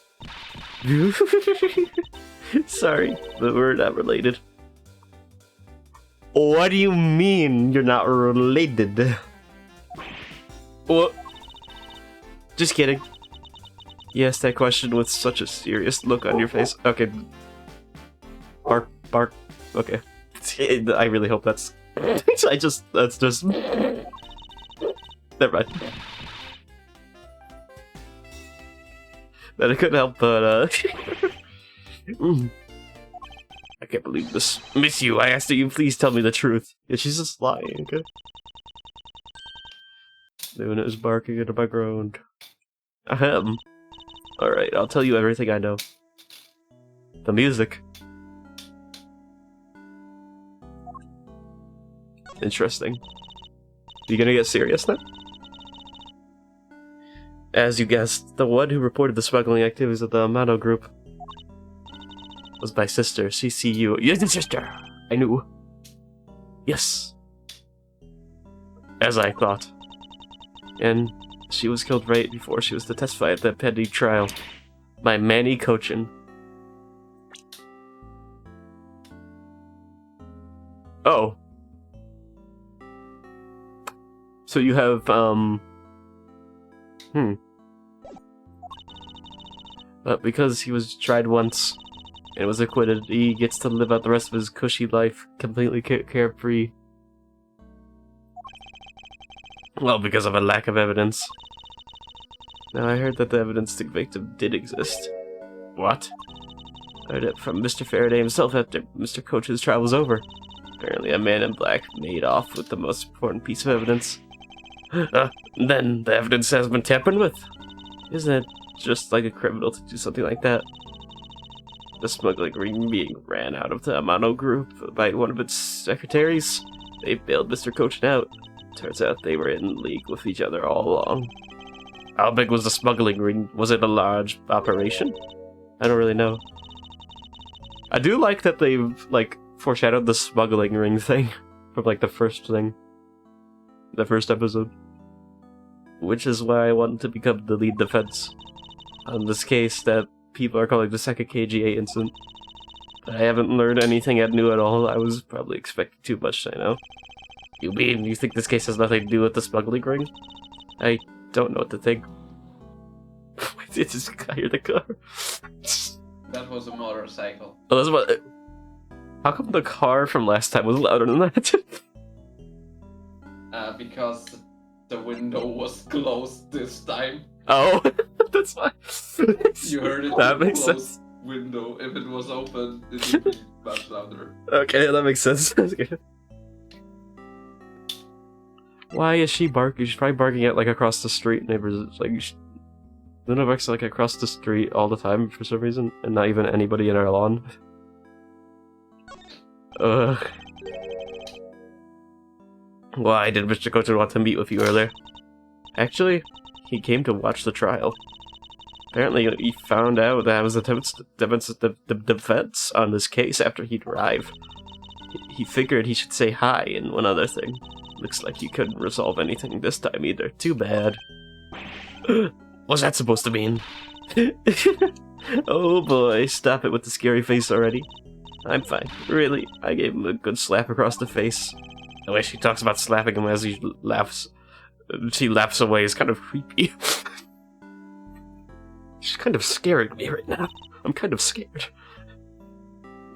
Speaker 1: Sorry, but we're not related. What do you mean you're not related? What? Just kidding. You asked that question with such a serious look on your face. Okay. Bark, bark. Okay. I really hope that's... that's just... Never mind. That I couldn't help but, I can't believe this. Miss you, I asked that you please tell me the truth. Yeah, she's just lying, okay? Doing it is barking in the background. Ahem. Alright, I'll tell you everything I know. The music. Interesting. You gonna get serious now? As you guessed, the one who reported the smuggling activities of the Amano group was my sister, CCU. Yes, sister! I knew. Yes. As I thought. And She was killed right before she was to testify at that petty trial by Manny Cochin. Oh. So you have, But because he was tried once and was acquitted, he gets to live out the rest of his cushy life completely carefree. Well, because of a lack of evidence. Now, I heard that the evidence to convict him did exist. What? I heard it from Mr. Faraday himself after Mr. Coach's trial was over. Apparently, a man in black made off with the most important piece of evidence. Then the evidence has been tampered with. Isn't it just like a criminal to do something like that? The smuggling ring being ran out of the Amano group by one of its secretaries. They bailed Mr. Cochin out. Turns out they were in league with each other all along. How big was the smuggling ring? Was it a large operation? I don't really know. I do like that they've, like, foreshadowed the smuggling ring thing from, like, the first thing. The first episode. Which is why I wanted to become the lead defense on this case that people are calling the second KGA incident. But I haven't learned anything new at all. I was probably expecting too much, I know. You mean you think this case has nothing to do with the smuggling ring? I don't know what to think. It's just I hear the car.
Speaker 3: That was a motorcycle.
Speaker 1: Oh, that's what. How come the car from last time was louder than that?
Speaker 3: Because the window was closed this time.
Speaker 1: Oh, that's why.
Speaker 3: You heard it.
Speaker 1: That makes
Speaker 3: closed
Speaker 1: sense.
Speaker 3: Window. If it was open, it would be much louder.
Speaker 1: Okay, that makes sense. That's good. Why is she barking? She's probably barking at, like, across the street neighbors. Like, none of us, like, across the street all the time for some reason, and not even anybody in our lawn. Ugh. Why did Mr. Cochin want to meet with you earlier? Actually, he came to watch the trial. Apparently, he found out that I was the defense on this case after he'd arrived. He figured he should say hi and one other thing. Looks like you couldn't resolve anything this time either. Too bad. What's that supposed to mean? Oh boy, stop it with the scary face already. I'm fine. Really, I gave him a good slap across the face. The way she talks about slapping him as he laughs, she laughs away is kind of creepy. She's kind of scaring me right now. I'm kind of scared.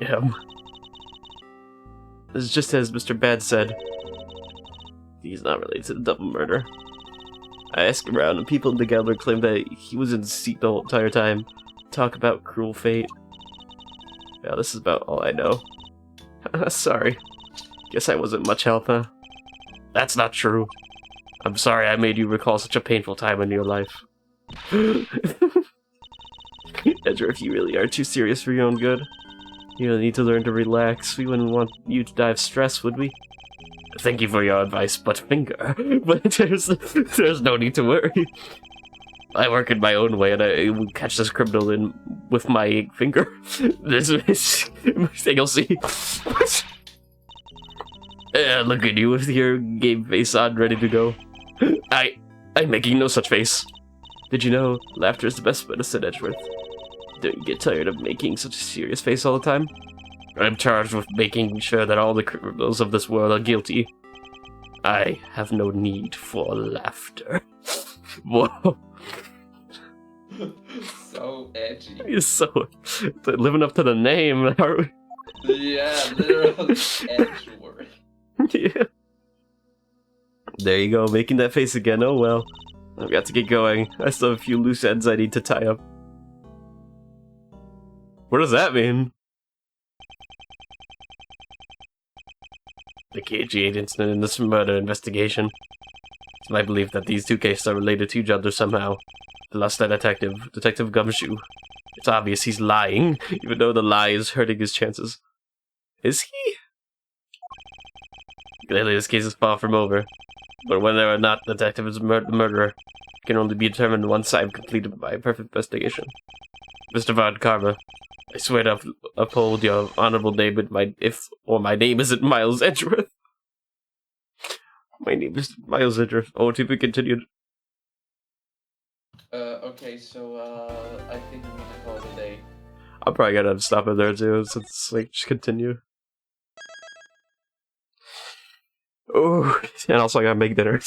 Speaker 1: Yeah. It's just as Mr. Bad said. He's not related to the double murder. I asked around, and people in the gallery claim that he was in the seat the whole entire time. Talk about cruel fate. Yeah, this is about all I know. Sorry. Guess I wasn't much help, huh? That's not true. I'm sorry I made you recall such a painful time in your life. Edgar, if you really are too serious for your own good, you need to learn to relax. We wouldn't want you to die of stress, would we? Thank you for your advice, but finger. But there's no need to worry. I work in my own way, and I will catch this criminal in with my finger. This is thing you'll see. Look at you with your game face on, ready to go. I'm making no such face. Did you know laughter is the best medicine, Edgeworth? Don't you get tired of making such a serious face all the time? I'm charged with making sure that all the criminals of this world are guilty. I have no need for laughter. Whoa.
Speaker 3: So edgy.
Speaker 1: He's so living up to the name, are we?
Speaker 3: Yeah, literally Edgeworth.
Speaker 1: Yeah. There you go, making that face again. Oh well. I've got to get going. I still have a few loose ends I need to tie up. What does that mean? The KG incident in this murder investigation. It's my belief that these two cases are related to each other somehow. The last detective, Detective Gumshoe. It's obvious he's lying, even though the lie is hurting his chances. Is he? Clearly this case is far from over. But whether or not the detective is the murderer can only be determined once I've completed my perfect investigation. Mr. Von Karma, I swear to uphold your honorable name if my name isn't Miles Edgeworth. My name is Miles Edgeworth. Oh, to be continued.
Speaker 3: Okay, so I think I'm gonna call it a day.
Speaker 1: I'm probably gonna stop it there too, so it's like just continue. Oh, and also I gotta make dinner.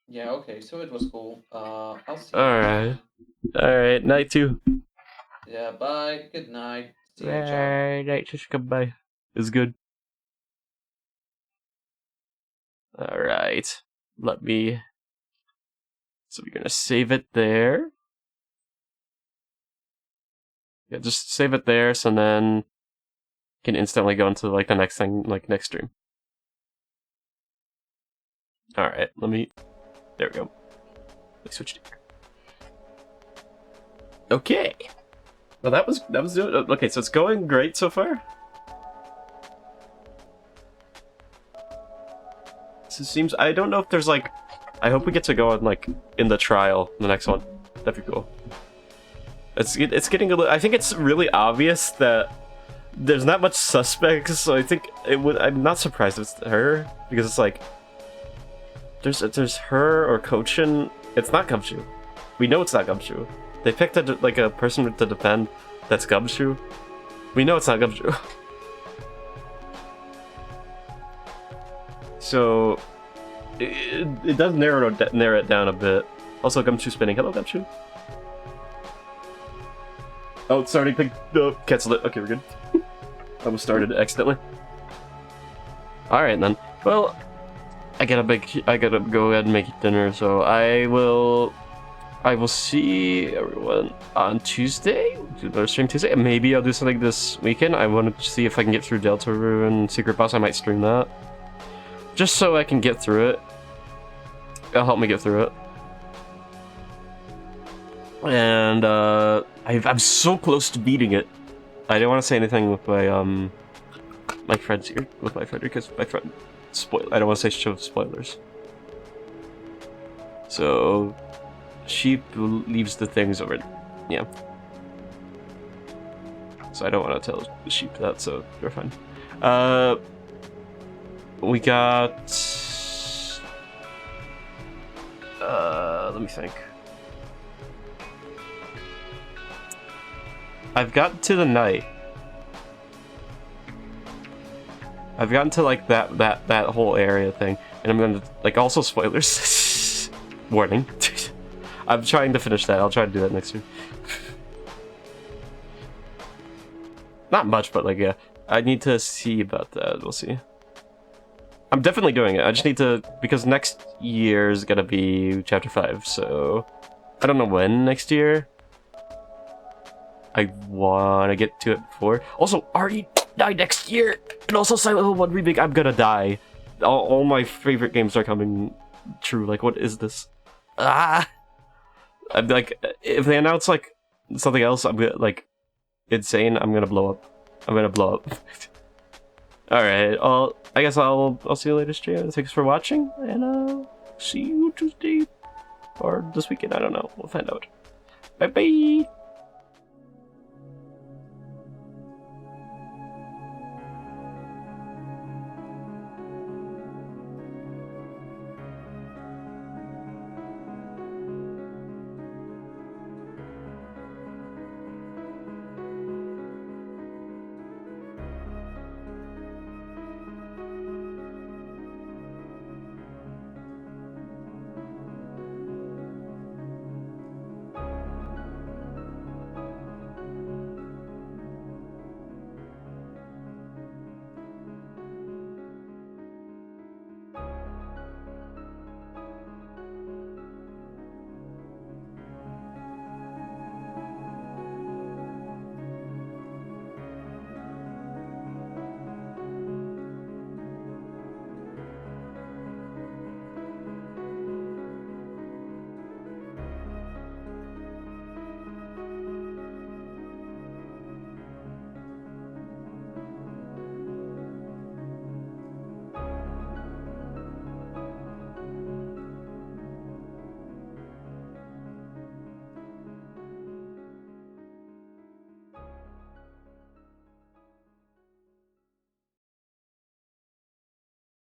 Speaker 3: Yeah, okay, so it was cool. I'll see you
Speaker 1: Alright.
Speaker 3: next time.
Speaker 1: Alright, night two.
Speaker 3: Yeah, bye, good night. See you, John.
Speaker 1: Night, just goodbye. It's good. Alright. Let me. So we're gonna save it there. Yeah, just save it there, so then can instantly go into like the next thing, like next stream. Alright, let me. There we go. Let me switch to here. Okay. Well, that was it. Okay, so it's going great so far. So it seems I don't know if there's like. I hope we get to go on like in the trial, the next one. That'd be cool. It's getting a little. I think it's really obvious that there's not much suspects, so I think it would. I'm not surprised if it's her because it's like there's her or Kochin. It's not Gumshoe. We know it's not Gumshoe. They picked like a person to defend that's Gumshoe. We know it's not Gumshoe. So it does narrow it down a bit. Also, Gumshoe spinning. Hello, Gumshoe. Oh, it's starting to cancel it. Okay, we're good. Almost started accidentally. All right then. Well, I gotta go ahead and make dinner. So I will see everyone on Tuesday. Do another stream Tuesday. Maybe I'll do something this weekend. I want to see if I can get through Deltarune and Secret Boss. I might stream that, just so I can get through it. It'll help me get through it. And I'm so close to beating it. I don't want to say anything with my friends here, with my friend, because my friend I don't want to say show spoilers. So she leaves the things over. Yeah. So I don't want to tell the sheep that, so they're fine. We got. Let me think. I've gotten to the night. I've gotten to like that whole area thing, and I'm gonna like also spoilers. Warning. I'm trying to finish that. I'll try to do that next week. Not much, but like yeah, I need to see about that. We'll see. I'm definitely doing it. I just need to because next year is gonna be chapter 5. So I don't know when next year. I want to get to it before. Also, already die next year, and also Silent Hill 1 remake. I'm gonna die. All my favorite games are coming true. Like, what is this? Ah, I'm like, if they announce like something else, I'm gonna like insane. I'm gonna blow up. I'm gonna blow up. All right. Well, I guess I'll see you later, stream. Thanks for watching, and see you Tuesday or this weekend. I don't know. We'll find out. Bye bye.